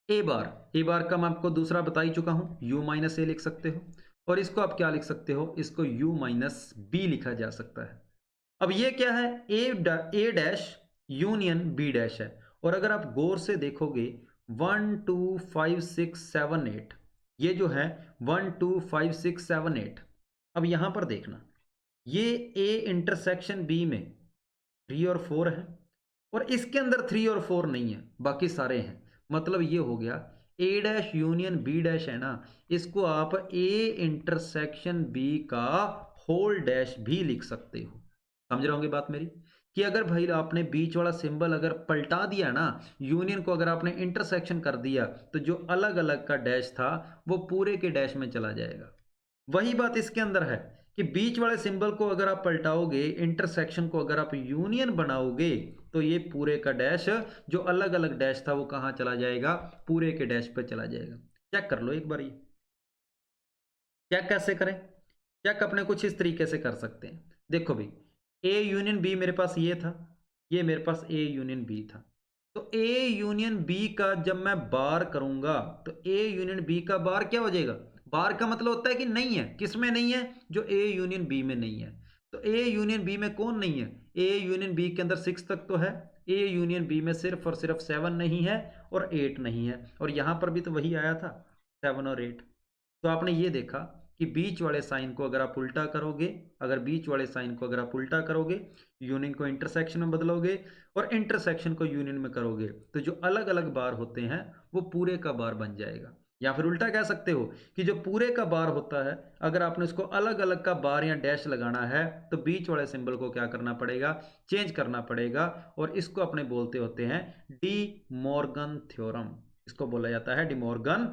ए बार का मैं आपको दूसरा बता ही चुका हूं, u माइनस ए लिख सकते हो, और इसको आप क्या लिख सकते हो, इसको u माइनस बी लिखा जा सकता है। अब ये क्या है, ए डैश यूनियन बी डैश है, और अगर आप गौर से देखोगे 1 2 5 6 7 8, ये जो है 1 2 5 6 7 8, अब यहां पर देखना, ये ए इंटरसेक्शन बी में 3 और 4 है, और इसके अंदर 3 और 4 नहीं है, बाकी सारे हैं। मतलब ये हो गया ए डैश यूनियन बी डैश है ना, इसको आप ए इंटरसेक्शन बी का होल डैश भी लिख सकते हो। समझ रहे होंगे बात मेरी, कि अगर भाई आपने बीच वाला सिंबल अगर पलटा दिया ना, यूनियन को अगर आपने इंटरसेक्शन कर दिया, तो जो अलग अलग का डैश था वो पूरे के डैश में चला जाएगा। वही बात इसके अंदर है कि बीच वाले सिंबल को अगर आप पलटाओगे, इंटरसेक्शन को अगर आप यूनियन बनाओगे, तो ये पूरे का डैश जो अलग अलग डैश था वो कहां चला जाएगा, पूरे के डैश पर चला जाएगा। चेक कर लो एक बार, ये चेक कैसे करें। चेक अपने कुछ इस तरीके से कर सकते हैं। देखो भाई, ए यूनियन बी मेरे पास ये था, ये मेरे पास ए यूनियन बी था, तो ए यूनियन बी का जब मैं बार करूंगा तो ए यूनियन बी का बार क्या हो जाएगा, बार का मतलब होता है कि नहीं है, किस में नहीं है, जो ए यूनियन बी में नहीं है। तो ए यूनियन बी में कौन नहीं है, ए यूनियन बी के अंदर 6 तक तो है, ए यूनियन बी में सिर्फ और सिर्फ 7 नहीं है और 8 नहीं है, और यहां पर भी तो वही आया था 7 और 8। तो आपने ये देखा कि बीच वाले साइन को अगर आप उल्टा करोगे, अगर बीच वाले साइन को अगर आप उल्टा करोगे, यूनियन को इंटरसेक्शन में बदलोगे और इंटरसेक्शन को यूनियन में करोगे, तो जो अलग अलग बार होते हैं वो पूरे का बार बन जाएगा। या फिर उल्टा कह सकते हो कि जो पूरे का बार होता है, अगर आपने उसको अलग अलग का बार या डैश लगाना है तो बीच वाले सिंबल को क्या करना पड़ेगा, चेंज करना पड़ेगा, और इसको अपने बोलते होते हैं डी मॉर्गन थ्योरम। इसको बोला जाता है डी मॉर्गन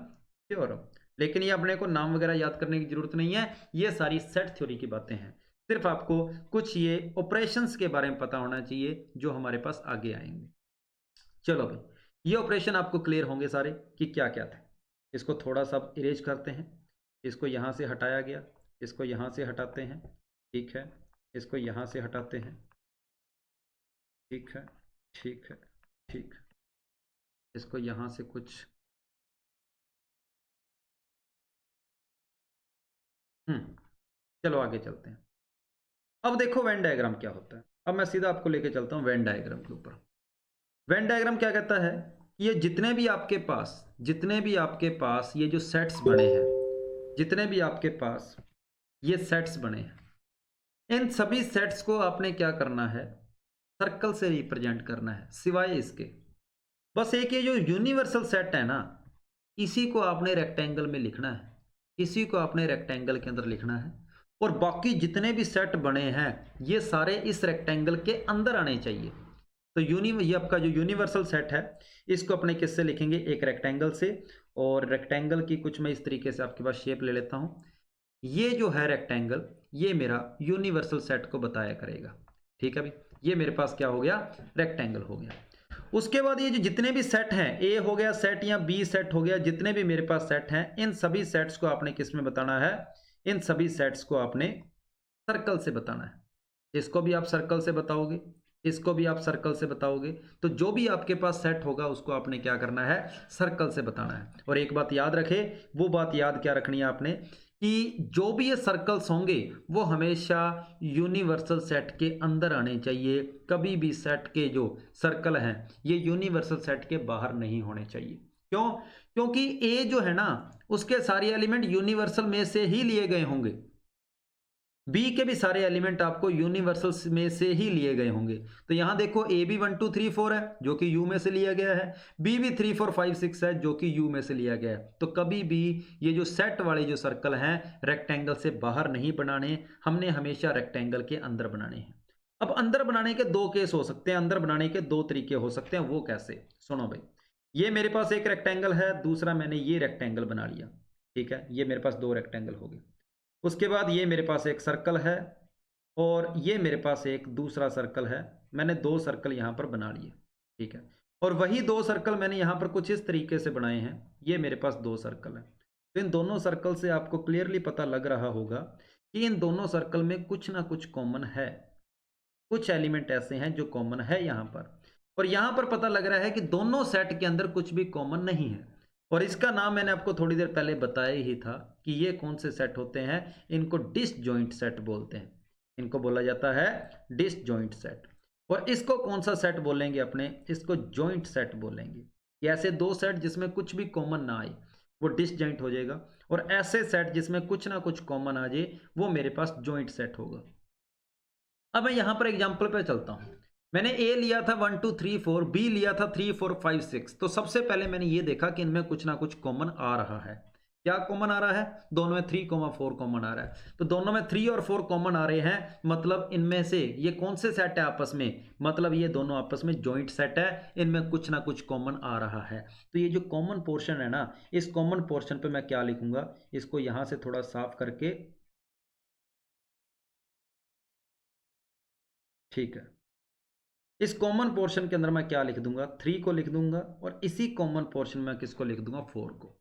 थ्योरम। लेकिन ये अपने को नाम वगैरह याद करने की जरूरत नहीं है, ये सारी सेट थ्योरी की बातें हैं। सिर्फ आपको कुछ ये ऑपरेशंस के बारे में पता होना चाहिए जो हमारे पास आगे आएंगे। चलो भाई, ये ऑपरेशन आपको क्लियर होंगे सारे कि क्या क्या थे। इसको थोड़ा सा इरेज करते हैं, इसको यहाँ से हटाया गया, इसको यहाँ से हटाते हैं, ठीक है, इसको यहाँ से हटाते हैं, ठीक है, ठीक है, ठीक है, इसको यहाँ से कुछ चलो आगे चलते हैं। अब देखो वेन डायग्राम क्या होता है। अब मैं सीधा आपको लेके चलता हूँ वेन डायग्राम के ऊपर। वेन डायग्राम क्या कहता है, ये जितने भी आपके पास ये जो सेट्स बने हैं, जितने भी आपके पास ये सेट्स बने हैं, इन सभी सेट्स को आपने क्या करना है, सर्कल से रिप्रेजेंट करना है, सिवाय इसके बस एक ये जो यूनिवर्सल सेट है ना, इसी को आपने रेक्टेंगल में लिखना है, इसी को आपने रेक्टेंगल के अंदर लिखना है, और बाकी जितने भी सेट बने हैं ये सारे इस रेक्टेंगल के अंदर आने चाहिए। तो ये आपका जो यूनिवर्सल सेट है इसको अपने किससे लिखेंगे, एक रेक्टेंगल से, और रेक्टेंगल की कुछ मैं इस तरीके से आपके पास शेप ले लेता हूं। ये जो है रेक्टेंगल, ये मेरा यूनिवर्सल सेट को बताया करेगा। ठीक है भाई, ये मेरे पास क्या हो गया, रेक्टेंगल हो गया। उसके बाद ये जो जितने भी सेट हैं, ए हो गया सेट या बी सेट हो गया, जितने भी मेरे पास सेट हैं, इन सभी सेट्स को आपने किस में बताना है, इन सभी सेट्स को आपने सर्कल से बताना है। इसको भी आप सर्कल से बताओगे, इसको भी आप सर्कल से बताओगे, तो जो भी आपके पास सेट होगा उसको आपने क्या करना है, सर्कल से बताना है। और एक बात याद रखे, वो बात याद क्या रखनी है आपने, कि जो भी ये सर्कल्स होंगे वो हमेशा यूनिवर्सल सेट के अंदर आने चाहिए। कभी भी सेट के जो सर्कल हैं ये यूनिवर्सल सेट के बाहर नहीं होने चाहिए। क्यों? क्योंकि ए जो है ना, उसके सारे एलिमेंट यूनिवर्सल में से ही लिए गए होंगे, बी के भी सारे एलिमेंट आपको यूनिवर्सल में से ही लिए गए होंगे। तो यहां देखो ए भी 1 2 3 4 है जो कि यू में से लिया गया है, बी भी 3 4 5 6 है जो कि यू में से लिया गया है। तो कभी भी ये जो सेट वाले जो सर्कल हैं रेक्टेंगल से बाहर नहीं बनाने, हमने हमेशा रेक्टेंगल के अंदर बनाने हैं। अब अंदर बनाने के दो केस हो सकते हैं, अंदर बनाने के दो तरीके हो सकते हैं। वो कैसे, सुनो भाई, ये मेरे पास एक रेक्टेंगल है, दूसरा मैंने ये रेक्टेंगल बना लिया। ठीक है, ये मेरे पास दो रेक्टेंगल हो गए। उसके बाद ये मेरे पास एक सर्कल है और ये मेरे पास एक दूसरा सर्कल है। मैंने दो सर्कल यहाँ पर बना लिए। ठीक है, और वही दो सर्कल मैंने यहाँ पर कुछ इस तरीके से बनाए हैं। ये मेरे पास दो सर्कल हैं। तो इन दोनों सर्कल से आपको क्लियरली पता लग रहा होगा कि इन दोनों सर्कल में कुछ ना कुछ कॉमन है, कुछ एलिमेंट ऐसे हैं जो कॉमन है यहाँ पर। और यहाँ पर पता लग रहा है कि दोनों सेट के अंदर कुछ भी कॉमन नहीं है। और इसका नाम मैंने आपको थोड़ी देर पहले बताया ही था कि ये कौन से सेट होते हैं, इनको डिसजॉइंट सेट बोलते हैं। इनको बोला जाता है डिसजॉइंट सेट। और इसको कौन सा सेट बोलेंगे अपने, इसको जॉइंट सेट बोलेंगे। कि ऐसे दो सेट जिसमें कुछ भी कॉमन ना आए वो डिसजॉइंट हो जाएगा, और ऐसे सेट जिसमें कुछ ना कुछ कॉमन आ जाए वो मेरे पास जॉइंट सेट होगा। अब मैं यहां पर एग्जांपल पे चलता हूं। मैंने ए लिया था 1 2 3 4, बी लिया था 3 4 5 6। तो सबसे पहले मैंने ये देखा कि इनमें कुछ ना कुछ कॉमन आ रहा है। क्या कॉमन आ रहा है, दोनों में 3 4 कॉमन आ रहा है। तो दोनों में 3 और 4 कॉमन आ रहे हैं, मतलब इनमें से ये कौन से सेट है आपस में, मतलब ये दोनों आपस में जॉइंट सेट है, इनमें कुछ ना कुछ कॉमन आ रहा है। तो ये जो कॉमन पोर्शन है ना, इस कॉमन पोर्शन पे मैं क्या लिखूंगा, इसको यहां से थोड़ा साफ करके, ठीक है, इस कॉमन पोर्शन के अंदर मैं क्या लिख दूंगा, 3 को लिख दूंगा, और इसी कॉमन पोर्शन में किसको लिख दूंगा, 4 को।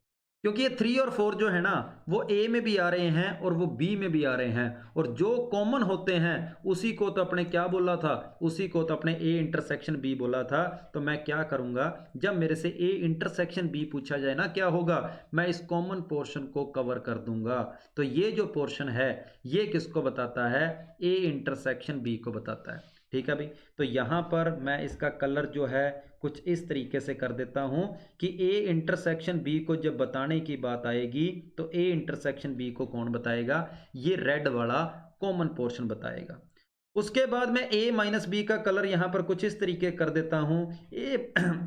क्योंकि ये 3 और 4 जो है ना, वो ए में भी आ रहे हैं और वो बी में भी आ रहे हैं, और जो कॉमन होते हैं उसी को तो अपने क्या बोला था, उसी को तो अपने ए इंटरसेक्शन बी बोला था। तो मैं क्या करूंगा, जब मेरे से ए इंटरसेक्शन बी पूछा जाए ना, क्या होगा, मैं इस कॉमन पोर्शन को कवर कर दूंगा। तो ये जो पोर्शन है ये किसको बताता है, ए इंटरसेक्शन बी को बताता है। ठीक है भाई, तो यहां पर मैं इसका कलर जो है कुछ इस तरीके से कर देता हूं कि ए इंटरसेक्शन बी को जब बताने की बात आएगी तो ए इंटरसेक्शन बी को कौन बताएगा, ये रेड वाला कॉमन पोर्शन बताएगा। उसके बाद मैं ए माइनस बी का कलर यहां पर कुछ इस तरीके कर देता हूं।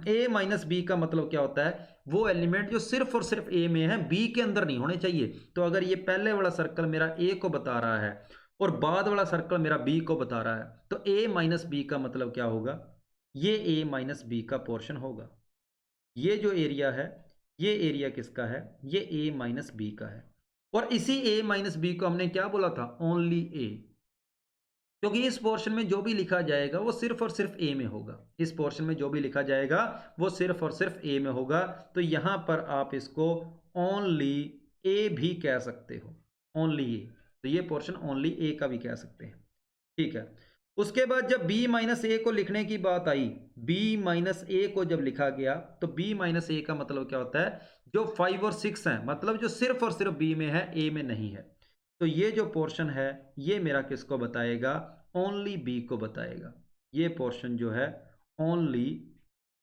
ए माइनस बी का मतलब क्या होता है, वो एलिमेंट जो सिर्फ और सिर्फ ए में है, बी के अंदर नहीं होने चाहिए। तो अगर ये पहले वाला सर्कल मेरा ए को बता रहा है और बाद वाला सर्कल मेरा बी को बता रहा है, तो ए माइनस बी का मतलब क्या होगा, ये ए माइनस बी का पोर्शन होगा। ये जो एरिया है, ये एरिया किसका है, ये ए माइनस बी का है। और इसी ए माइनस बी को हमने क्या बोला था, ओनली ए। क्योंकि इस पोर्शन में जो भी लिखा जाएगा वो सिर्फ और सिर्फ ए में होगा। इस पोर्शन में जो भी लिखा जाएगा वो सिर्फ और सिर्फ ए में होगा। तो यहां पर आप इसको ओनली ए भी कह सकते हो, ओनली ए। तो ये पोर्शन ओनली ए का भी कह सकते हैं। ठीक है, उसके बाद जब b माइनस ए को लिखने की बात आई, b माइनस ए को जब लिखा गया तो b माइनस ए का मतलब क्या होता है, जो 5 और 6 हैं, मतलब जो सिर्फ और सिर्फ b में है, a में नहीं है। तो ये जो पोर्शन है ये मेरा किसको बताएगा, ओनली b को बताएगा। ये पोर्शन जो है ओनली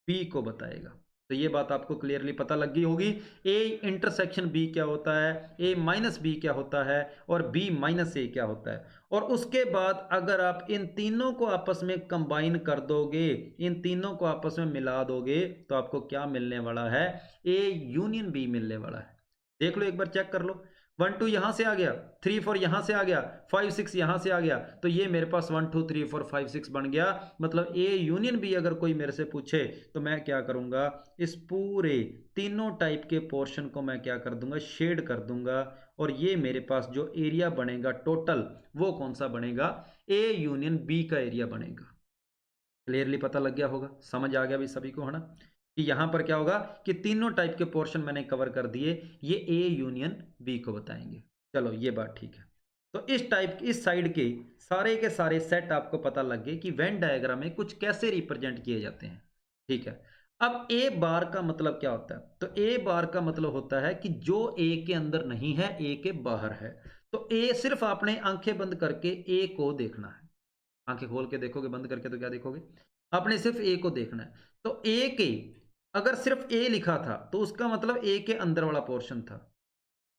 b को बताएगा। तो ये बात आपको क्लियरली पता लग गई होगी, a इंटरसेक्शन b क्या होता है, a माइनस बी क्या होता है, और b माइनस ए क्या होता है। और उसके बाद अगर आप इन तीनों को आपस में कंबाइन कर दोगे, इन तीनों को आपस में मिला दोगे, तो आपको क्या मिलने वाला है, a यूनियन b मिलने वाला है। देख लो एक बार, चेक कर लो। 1 2 यहां से आ गया, 3 4 यहां से आ गया, 5 6 यहां से आ गया, तो ये मेरे पास 1 2 3 4 5 6 बन गया। मतलब ए यूनियन बी अगर कोई मेरे से पूछे तो मैं क्या करूंगा, इस पूरे तीनों टाइप के पोर्शन को मैं क्या कर दूंगा, शेड कर दूंगा, और ये मेरे पास जो एरिया बनेगा टोटल, वो कौन सा बनेगा, ए यूनियन बी का एरिया बनेगा। क्लियरली पता लग गया होगा, समझ आ गया भाई सभी को, है ना, कि यहां पर क्या होगा कि तीनों टाइप के पोर्शन मैंने कवर कर दिए, ये ए यूनियन बी को बताएंगे। चलो ये बात ठीक है। तो इस टाइप इस साइड के सारे सेट आपको पता लग गए कि वेन डायग्राम में कुछ कैसे रिप्रेजेंट किए जाते हैं। ठीक है, अब ए बार का मतलब क्या होता है, तो ए बार का मतलब होता है कि जो ए के अंदर नहीं है, ए के बाहर है। तो ए सिर्फ आपने आंखें बंद करके ए को देखना है। आंखें खोल के देखोगे, बंद करके तो क्या देखोगे, आपने सिर्फ ए को देखना है। तो ए के अगर सिर्फ ए लिखा था तो उसका मतलब ए के अंदर वाला पोर्शन था।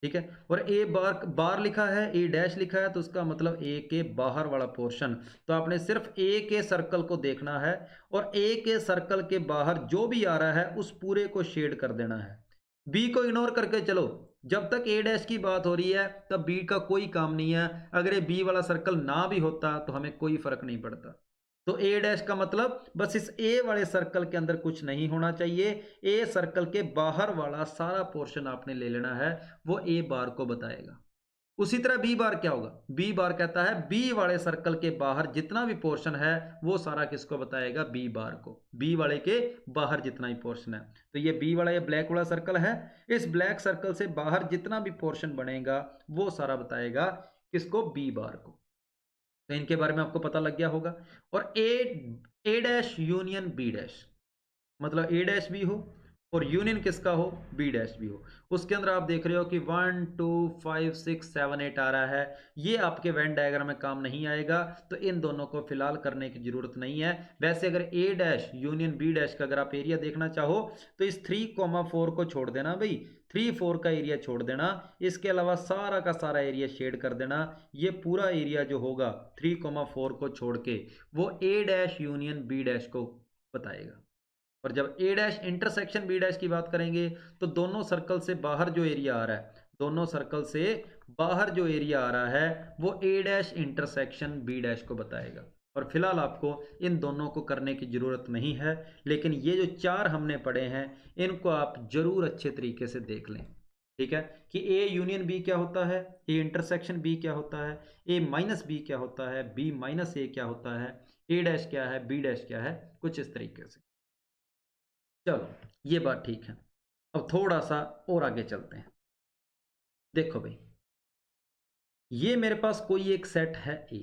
ठीक है, और ए बार बार लिखा है, ए डैश लिखा है, तो उसका मतलब ए के बाहर वाला पोर्शन। तो आपने सिर्फ ए के सर्कल को देखना है, और ए के सर्कल के बाहर जो भी आ रहा है उस पूरे को शेड कर देना है। बी को इग्नोर करके चलो, जब तक ए डैश की बात हो रही है तब बी का कोई काम नहीं है। अगर ये बी वाला सर्कल ना भी होता तो हमें कोई फर्क नहीं पड़ता। तो ए डैश का मतलब बस इस ए वाले सर्कल के अंदर कुछ नहीं होना चाहिए, ए सर्कल के बाहर वाला सारा पोर्शन आपने ले लेना है, वो ए बार को बताएगा। उसी तरह बी बार क्या होगा, बी बार कहता है बी वाले सर्कल के बाहर जितना भी पोर्शन है वो सारा किसको बताएगा, बी बार को। बी वाले के बाहर जितना भी पोर्शन है, तो ये बी वाला ये ब्लैक वाला सर्कल है, इस ब्लैक सर्कल से बाहर जितना भी पोर्शन बनेगा वो सारा बताएगा किसको, बी बार को। तो इनके बारे में आपको पता लग गया होगा। और ए डैश यूनियन बी डैश, मतलब ए डैश भी हो और यूनियन किसका हो, बी डैश भी हो। उसके अंदर आप देख रहे हो कि 1 2 5 6 7 8 आ रहा है, ये आपके वेन डायग्राम में काम नहीं आएगा, तो इन दोनों को फिलहाल करने की जरूरत नहीं है। वैसे अगर ए डैश यूनियन बी डैश का अगर आप एरिया देखना चाहो तो इस 3,4 को छोड़ देना भाई, 3 4 का एरिया छोड़ देना, इसके अलावा सारा का सारा एरिया शेड कर देना। ये पूरा एरिया जो होगा 3,4 को छोड़ के वो ए डैश यूनियन बी डैश को बताएगा। और जब ए डैश इंटरसेक्शन बी डैश की बात करेंगे तो दोनों सर्कल से बाहर जो एरिया आ रहा है, दोनों सर्कल से बाहर जो एरिया आ रहा है वो ए डैश इंटरसेक्शन बी डैश को बताएगा। और फिलहाल आपको इन दोनों को करने की जरूरत नहीं है, लेकिन ये जो चार हमने पढ़े हैं इनको आप जरूर अच्छे तरीके से देख लें। ठीक है, कि ए यूनियन बी क्या होता है, ए इंटरसेक्शन बी क्या होता है, ए माइनस बी क्या होता है, बी माइनस ए क्या होता है, ए डैश क्या है, बी डैश क्या है, कुछ इस तरीके से। चलो ये बात ठीक है। अब थोड़ा सा और आगे चलते हैं। देखो भाई, ये मेरे पास कोई एक सेट है ए,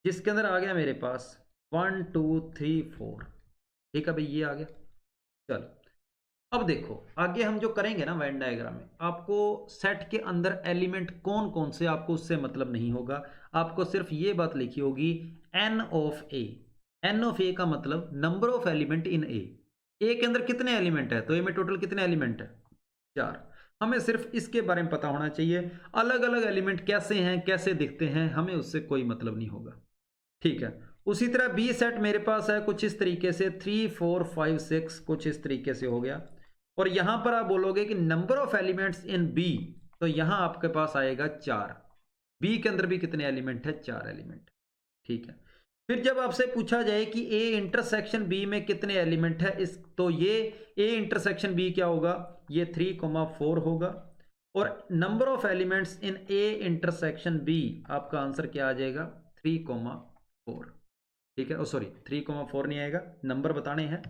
जिसके अंदर आ गया मेरे पास 1 2 3 4। ठीक है भाई, ये आ गया। चलो अब देखो आगे हम जो करेंगे ना वेन डायग्राम में, आपको सेट के अंदर एलिमेंट कौन कौन से, आपको उससे मतलब नहीं होगा। आपको सिर्फ ये बात लिखी होगी n of A. N of A का मतलब number of element in A. A के अंदर कितने एलिमेंट है, तो ए में टोटल कितने एलिमेंट है, 4। हमें सिर्फ इसके बारे में पता होना चाहिए। अलग अलग एलिमेंट कैसे हैं, कैसे दिखते हैं, हमें उससे कोई मतलब नहीं होगा। ठीक है, उसी तरह बी सेट मेरे पास है कुछ इस तरीके से 3 4 5 6, कुछ इस तरीके से हो गया। और यहां पर आप बोलोगे कि number of elements in B, तो यहां आपके पास आएगा 4। बी के अंदर भी कितने एलिमेंट है, 4 एलिमेंट। ठीक है, फिर जब आपसे पूछा जाए कि ए इंटरसेक्शन बी में कितने एलिमेंट है, इस तो ये ए इंटरसेक्शन बी क्या होगा, ये 3,4 होगा। और number of elements in A intersection B, आपका आंसर क्या आ जाएगा, 3,4। ठीक है, ओ सॉरी 3,4 नहीं आएगा, नंबर बताने हैं।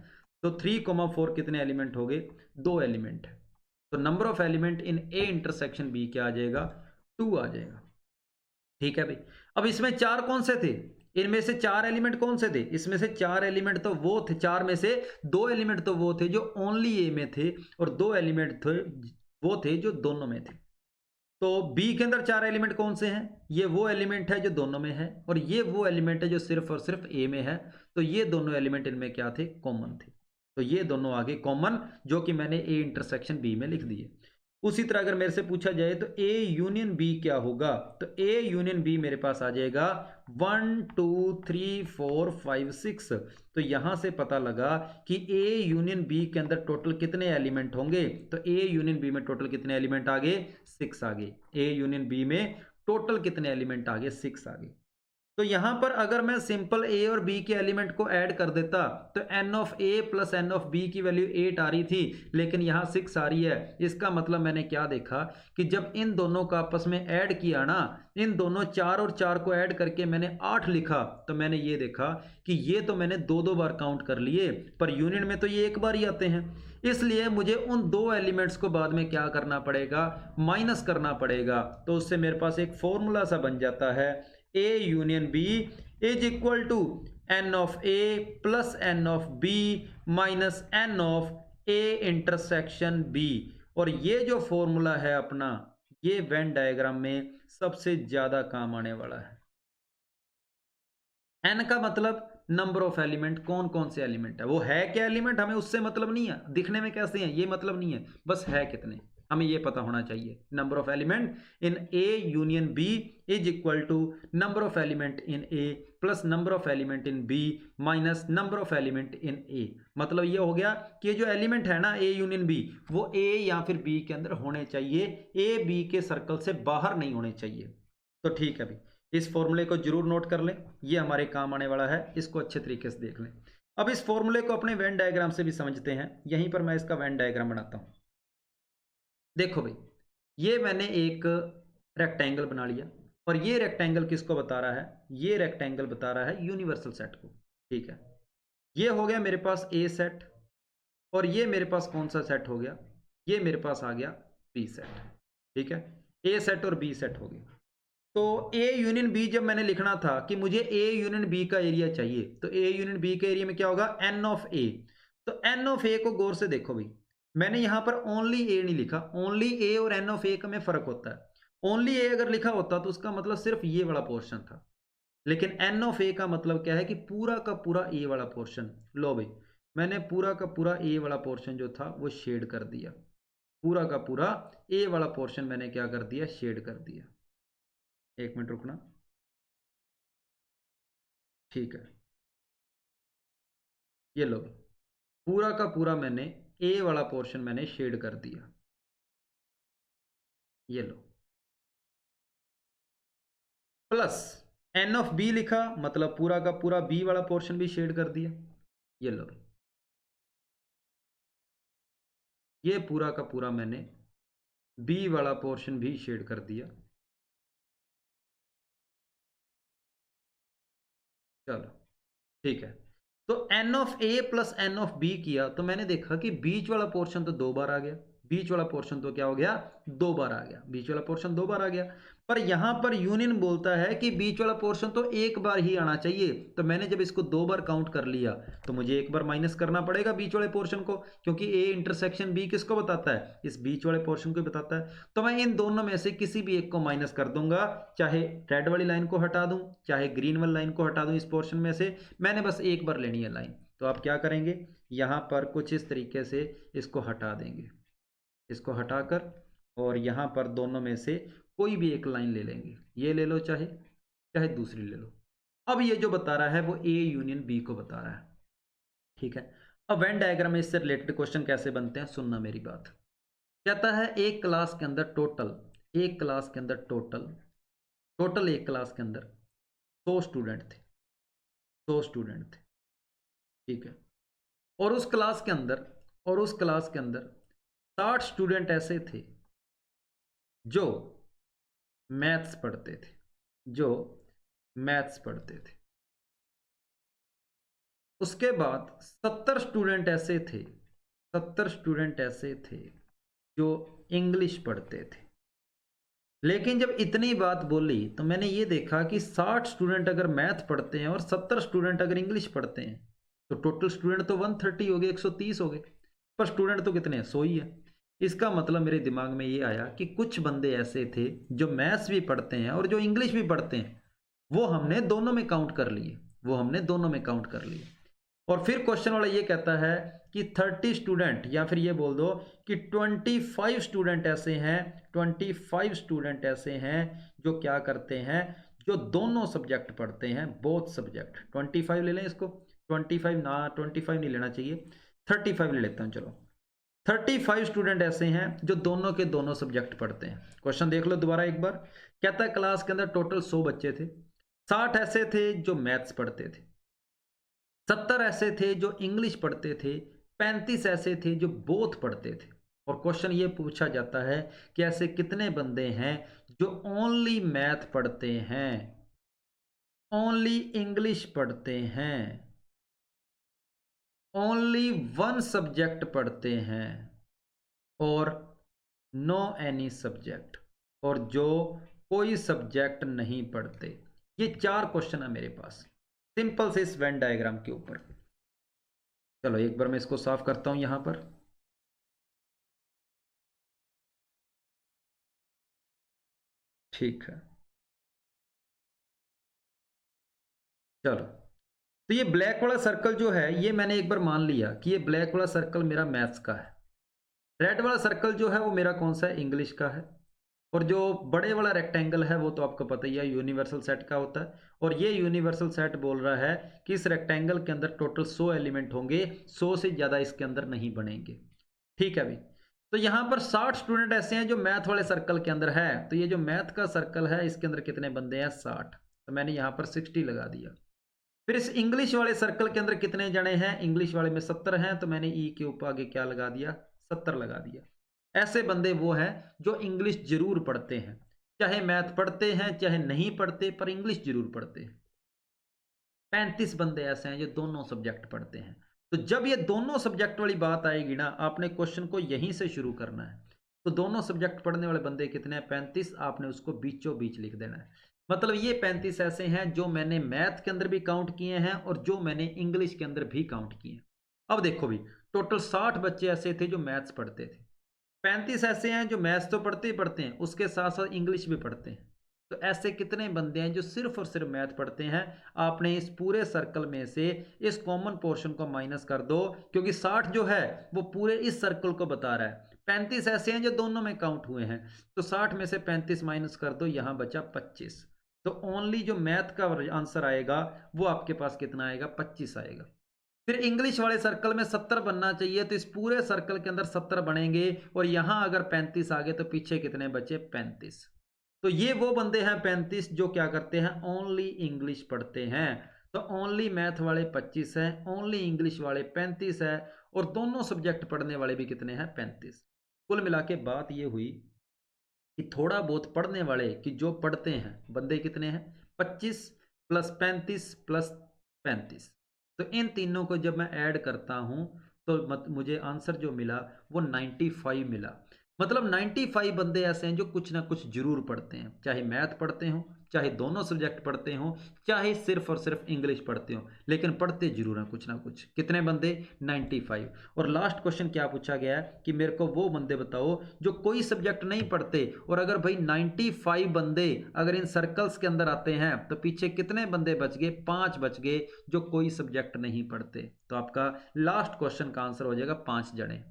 तो 3,4 कितने एलिमेंट हो गए, 2 एलिमेंट है। तो number of element in A intersection B क्या आ जाएगा, 2 आ जाएगा। ठीक है भाई, अब इसमें 4 कौन से थे, इनमें से 4 एलिमेंट कौन से थे, इसमें से 4 एलिमेंट तो वो थे, 4 में से 2 एलिमेंट तो वो थे जो ओनली ए में थे, और 2 एलिमेंट थे वो थे जो दोनों में थे। तो बी के अंदर 4 एलिमेंट कौन से हैं, ये वो एलिमेंट है जो दोनों में है, और ये वो एलिमेंट है जो सिर्फ और सिर्फ ए में है। तो ये दोनों एलिमेंट इनमें क्या थे, कॉमन थे। तो ये दोनों आगे कॉमन, जो कि मैंने ए इंटरसेक्शन बी में लिख दिए। उसी तरह अगर मेरे से पूछा जाए तो ए यूनियन बी क्या होगा, तो ए यूनियन बी मेरे पास आ जाएगा 1 2 3 4 5 6। तो यहां से पता लगा कि ए यूनियन बी के अंदर टोटल कितने एलिमेंट होंगे, तो ए यूनियन बी में टोटल कितने एलिमेंट आ गए, 6 आ गए। ए यूनियन बी में टोटल कितने एलिमेंट आ गए, 6 आ गए। तो यहां पर अगर मैं सिंपल ए और बी के एलिमेंट को ऐड कर देता तो n of A plus n of B की वैल्यू 8 आ रही थी, लेकिन यहां 6 आ रही है। इसका मतलब मैंने क्या देखा कि जब इन दोनों का आपस में ऐड किया ना, इन दोनों 4 और 4 को ऐड करके मैंने 8 लिखा, तो मैंने ये देखा कि ये तो मैंने दो दो बार काउंट कर लिए, पर यूनियन में तो ये एक बार ही आते हैं। इसलिए मुझे उन दो एलिमेंट्स को बाद में क्या करना पड़ेगा, माइनस करना पड़ेगा। तो उससे मेरे पास एक फॉर्मूला सा बन जाता है, A union B is equal to n of A plus n of B minus n of A intersection B। और ये जो फॉर्मूला है अपना, ये वेन डायग्राम में सबसे ज्यादा काम आने वाला है। एन का मतलब नंबर ऑफ एलिमेंट, कौन कौन से एलिमेंट है, वो है क्या एलिमेंट हमें उससे मतलब नहीं है, दिखने में कैसे हैं ये मतलब नहीं है, बस है कितने हमें ये पता होना चाहिए। Number of element in A union B is equal to number of element in A plus number of element in B minus number of element in A. मतलब ये हो गया कि जो एलिमेंट है ना ए यूनियन बी, वो ए या फिर बी के अंदर होने चाहिए, ए बी के सर्कल से बाहर नहीं होने चाहिए। तो ठीक है भाई, इस फॉर्मूले को जरूर नोट कर लें, ये हमारे काम आने वाला है, इसको अच्छे तरीके से देख लें। अब इस फॉर्मूले को अपने वेन डायग्राम से भी समझते हैं। यहीं पर मैं इसका वेन डायग्राम बनाता हूं। देखो भाई, ये मैंने एक रेक्टेंगल बना लिया, और ये रेक्टेंगल किसको बता रहा है, ये रेक्टेंगल बता रहा है यूनिवर्सल सेट को। ठीक है, ये हो गया मेरे पास ए सेट, और ये मेरे पास कौन सा सेट हो गया, ये मेरे पास आ गया बी सेट। ठीक है, ए सेट और बी सेट हो गया। तो ए यूनियन बी जब मैंने लिखना था कि मुझे ए यूनियन बी का एरिया चाहिए, तो ए यूनियन बी के एरिया में क्या होगा, एन ऑफ ए। तो एन ऑफ ए को गौर से देखो भाई, मैंने यहां पर ओनली ए नहीं लिखा, ओनली ए और एन ऑफ ए का में फर्क होता है। ओनली ए अगर लिखा होता तो उसका मतलब सिर्फ ये वाला पोर्शन था, लेकिन एन ऑफ ए का मतलब क्या है कि पूरा का पूरा ए वाला पोर्शन। लो भाई, मैंने पूरा का पूरा ए वाला पोर्शन जो था वो शेड कर दिया, पूरा का पूरा ए वाला पोर्शन मैंने क्या कर दिया, शेड कर दिया। एक मिनट रुकना, ठीक है, ये लो, पूरा का पूरा मैंने ए वाला पोर्शन मैंने शेड कर दिया, ये लो। प्लस एन ऑफ बी लिखा, मतलब पूरा का पूरा बी वाला पोर्शन भी शेड कर दिया, ये लो। ये पूरा का पूरा मैंने बी वाला पोर्शन भी शेड कर दिया। चलो ठीक है, तो n of A plus n of B किया, तो मैंने देखा कि बीच वाला पोर्शन तो दो बार आ गया, बीच वाला पोर्शन तो क्या हो गया, दो बार आ गया, बीच वाला पोर्शन दो बार आ गया। पर यहां पर यूनियन बोलता है कि बीच वाला पोर्शन तो एक बार ही आना चाहिए। तो मैंने जब इसको दो बार काउंट कर लिया, तो मुझे एक बार माइनस करना पड़ेगा बीच वाले पोर्शन को, क्योंकि ए इंटरसेक्शन बी किसको बताता है, इस बीच वाले पोर्शन को बताता है। तो मैं इन दोनों में से किसी भी एक को माइनस कर दूंगा, चाहे रेड वाली लाइन को हटा दूं, चाहे ग्रीन वाली लाइन को हटा दूं, इस पोर्शन में से मैंने बस एक बार लेनी है लाइन। तो आप क्या करेंगे, यहां पर कुछ इस तरीके से इसको हटा देंगे, इसको हटाकर, और यहां पर दोनों में से कोई भी एक लाइन ले लेंगे, ये ले लो चाहे चाहे दूसरी ले लो। अब ये जो बता रहा है वो ए यूनियन बी को बता रहा है। ठीक है, अब वेन डायग्राम में इससे रिलेटेड क्वेश्चन कैसे बनते हैं, सुनना मेरी बात। कहता है एक क्लास के अंदर टोटल, एक क्लास के अंदर टोटल टोटल एक क्लास के अंदर 100 स्टूडेंट थे, 100 स्टूडेंट थे। ठीक है, और उस क्लास के अंदर, और उस क्लास के अंदर 60 स्टूडेंट ऐसे थे जो मैथ्स पढ़ते थे, जो मैथ्स पढ़ते थे। उसके बाद 70 स्टूडेंट ऐसे थे, 70 स्टूडेंट ऐसे थे जो इंग्लिश पढ़ते थे। लेकिन जब इतनी बात बोली तो मैंने ये देखा कि 60 स्टूडेंट अगर मैथ पढ़ते हैं और 70 स्टूडेंट अगर इंग्लिश पढ़ते हैं, तो टोटल स्टूडेंट तो 130 हो गए, 130 हो गए, पर स्टूडेंट तो कितने हैं, 100 ही है। इसका मतलब मेरे दिमाग में ये आया कि कुछ बंदे ऐसे थे जो मैथ्स भी पढ़ते हैं और जो इंग्लिश भी पढ़ते हैं, वो हमने दोनों में काउंट कर लिए, वो हमने दोनों में काउंट कर लिए। और फिर क्वेश्चन वाला ये कहता है कि 30 स्टूडेंट, या फिर ये बोल दो कि 25 स्टूडेंट ऐसे हैं, 25 स्टूडेंट ऐसे हैं जो क्या करते हैं, जो दोनों सब्जेक्ट पढ़ते हैं, बोथ सब्जेक्ट। 25 ले लें इसको, 25 ना, 25 नहीं लेना चाहिए, 35 ले लेता हूं। चलो 35 स्टूडेंट ऐसे हैं जो दोनों के दोनों सब्जेक्ट पढ़ते हैं। क्वेश्चन देख लो दोबारा एक बार। कहता है क्लास के अंदर टोटल 100 बच्चे थे, 60 ऐसे थे जो मैथ्स पढ़ते थे, 70 ऐसे थे जो इंग्लिश पढ़ते थे, 35 ऐसे थे जो बोथ पढ़ते थे। और क्वेश्चन ये पूछा जाता है कि ऐसे कितने बंदे हैं जो ओनली मैथ पढ़ते हैं, ओनली इंग्लिश पढ़ते हैं, ओनली वन सब्जेक्ट पढ़ते हैं, और नो एनी सब्जेक्ट, और जो कोई सब्जेक्ट नहीं पढ़ते। ये 4 क्वेश्चन है मेरे पास सिंपल से इस वेन डायग्राम के ऊपर। चलो एक बार मैं इसको साफ करता हूं यहां पर। ठीक है, चलो तो ये ब्लैक वाला सर्कल जो है, ये मैंने एक बार मान लिया कि ये ब्लैक वाला सर्कल मेरा मैथ्स का है, रेड वाला सर्कल जो है वो मेरा कौन सा है, इंग्लिश का है, और जो बड़े वाला रेक्टेंगल है वो तो आपको पता ही है यूनिवर्सल सेट का होता है। और ये यूनिवर्सल सेट बोल रहा है कि इस रेक्टेंगल के अंदर टोटल 100 एलिमेंट होंगे, 100 से ज़्यादा इसके अंदर नहीं बनेंगे। ठीक है भाई, तो यहाँ पर 60 स्टूडेंट ऐसे हैं जो मैथ वाले सर्कल के अंदर है, तो ये जो मैथ का सर्कल है इसके अंदर कितने बंदे हैं, 60, तो मैंने यहाँ पर 60 लगा दिया। फिर इस इंग्लिश वाले सर्कल के अंदर कितने जने हैं, इंग्लिश वाले में 70 हैं, तो मैंने ई के ऊपर आगे क्या लगा दिया, 70 लगा दिया। ऐसे बंदे वो हैं जो इंग्लिश जरूर पढ़ते हैं, चाहे मैथ पढ़ते हैं चाहे नहीं पढ़ते, पर इंग्लिश जरूर पढ़ते हैं। 35 बंदे ऐसे हैं जो दोनों सब्जेक्ट पढ़ते हैं। तो जब ये दोनों सब्जेक्ट वाली बात आएगी ना, आपने क्वेश्चन को यहीं से शुरू करना है। तो दोनों सब्जेक्ट पढ़ने वाले बंदे कितने हैं, 35, आपने उसको बीचों बीच लिख देना है। मतलब ये 35 ऐसे हैं जो मैंने मैथ के अंदर भी काउंट किए हैं और जो मैंने इंग्लिश के अंदर भी काउंट किए हैं। अब देखो भी, टोटल 60 बच्चे ऐसे थे जो मैथ्स पढ़ते थे, 35 ऐसे हैं जो मैथ्स तो पढ़ते ही पढ़ते हैं, उसके साथ साथ इंग्लिश भी पढ़ते हैं। तो ऐसे कितने बंदे हैं जो सिर्फ और सिर्फ मैथ पढ़ते हैं। आपने इस पूरे सर्कल में से इस कॉमन पोर्शन को माइनस कर दो, क्योंकि 60 जो है वो पूरे इस सर्कल को बता रहा है, 35 ऐसे हैं जो दोनों में काउंट हुए हैं, तो 60 में से 35 माइनस कर दो, यहां बचा 25। तो ओनली जो मैथ का आंसर आएगा वो आपके पास कितना आएगा, 25 आएगा। फिर इंग्लिश वाले सर्कल में 70 बनना चाहिए, तो इस पूरे सर्कल के अंदर 70 बनेंगे, और यहां अगर 35 आ गए तो पीछे कितने बचे, 35। तो ये वो बंदे हैं 35 जो क्या करते हैं, ओनली इंग्लिश पढ़ते हैं। तो ओनली मैथ वाले 25 हैं, ओनली इंग्लिश वाले 35 है, और दोनों सब्जेक्ट पढ़ने वाले भी कितने हैं, 35। कुल मिला के बात ये हुई कि थोड़ा बहुत पढ़ने वाले कि जो पढ़ते हैं बंदे कितने हैं, 25 प्लस 35 प्लस 35। तो इन तीनों को जब मैं ऐड करता हूं तो मुझे आंसर जो मिला वो 95 मिला। मतलब 95 बंदे ऐसे हैं जो कुछ ना कुछ जरूर पढ़ते हैं, चाहे मैथ पढ़ते हो, चाहे दोनों सब्जेक्ट पढ़ते हो, चाहे सिर्फ और सिर्फ इंग्लिश पढ़ते हो, लेकिन पढ़ते जरूर हैं कुछ ना कुछ। कितने बंदे, 95। और लास्ट क्वेश्चन क्या पूछा गया है कि मेरे को वो बंदे बताओ जो कोई सब्जेक्ट नहीं पढ़ते, और अगर भाई 95 बंदे अगर इन सर्कल्स के अंदर आते हैं तो पीछे कितने बंदे बच गए, 5 बच गए जो कोई सब्जेक्ट नहीं पढ़ते। तो आपका लास्ट क्वेश्चन का आंसर हो जाएगा 5 जने।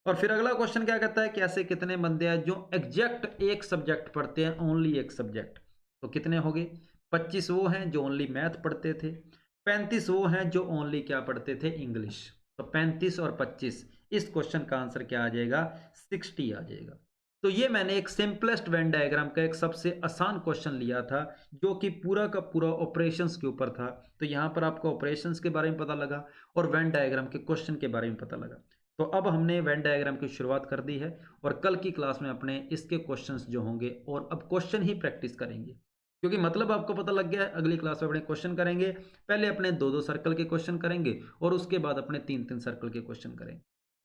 और फिर अगला क्वेश्चन क्या कहता है कि ऐसे कितने बंदे हैं जो एग्जैक्ट एक सब्जेक्ट पढ़ते हैं, ओनली एक सब्जेक्ट। तो कितने हो गए, 25 वो हैं जो ओनली मैथ पढ़ते थे, 35 वो हैं जो ओनली क्या पढ़ते थे, इंग्लिश। तो 35 और 25, इस क्वेश्चन का आंसर क्या आ जाएगा, 60 आ जाएगा। तो ये मैंने एक सिंपलेस्ट वेन डायग्राम का एक सबसे आसान क्वेश्चन लिया था जो कि पूरा का पूरा ऑपरेशंस के ऊपर था। तो यहाँ पर आपको ऑपरेशंस के बारे में पता लगा और वेन डायग्राम के क्वेश्चन के बारे में पता लगा। तो अब हमने वेन डायग्राम की शुरुआत कर दी है, और कल की क्लास में अपने इसके क्वेश्चंस जो होंगे, और अब क्वेश्चन ही प्रैक्टिस करेंगे, क्योंकि मतलब आपको पता लग गया है। अगली क्लास में अपने क्वेश्चन करेंगे, पहले अपने 2-2 सर्कल के क्वेश्चन करेंगे और उसके बाद अपने 3-3 सर्कल के क्वेश्चन करेंगे।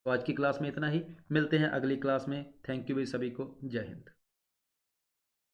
तो आज की क्लास में इतना ही, मिलते हैं अगली क्लास में। थैंक यू भाई सभी को, जय हिंद।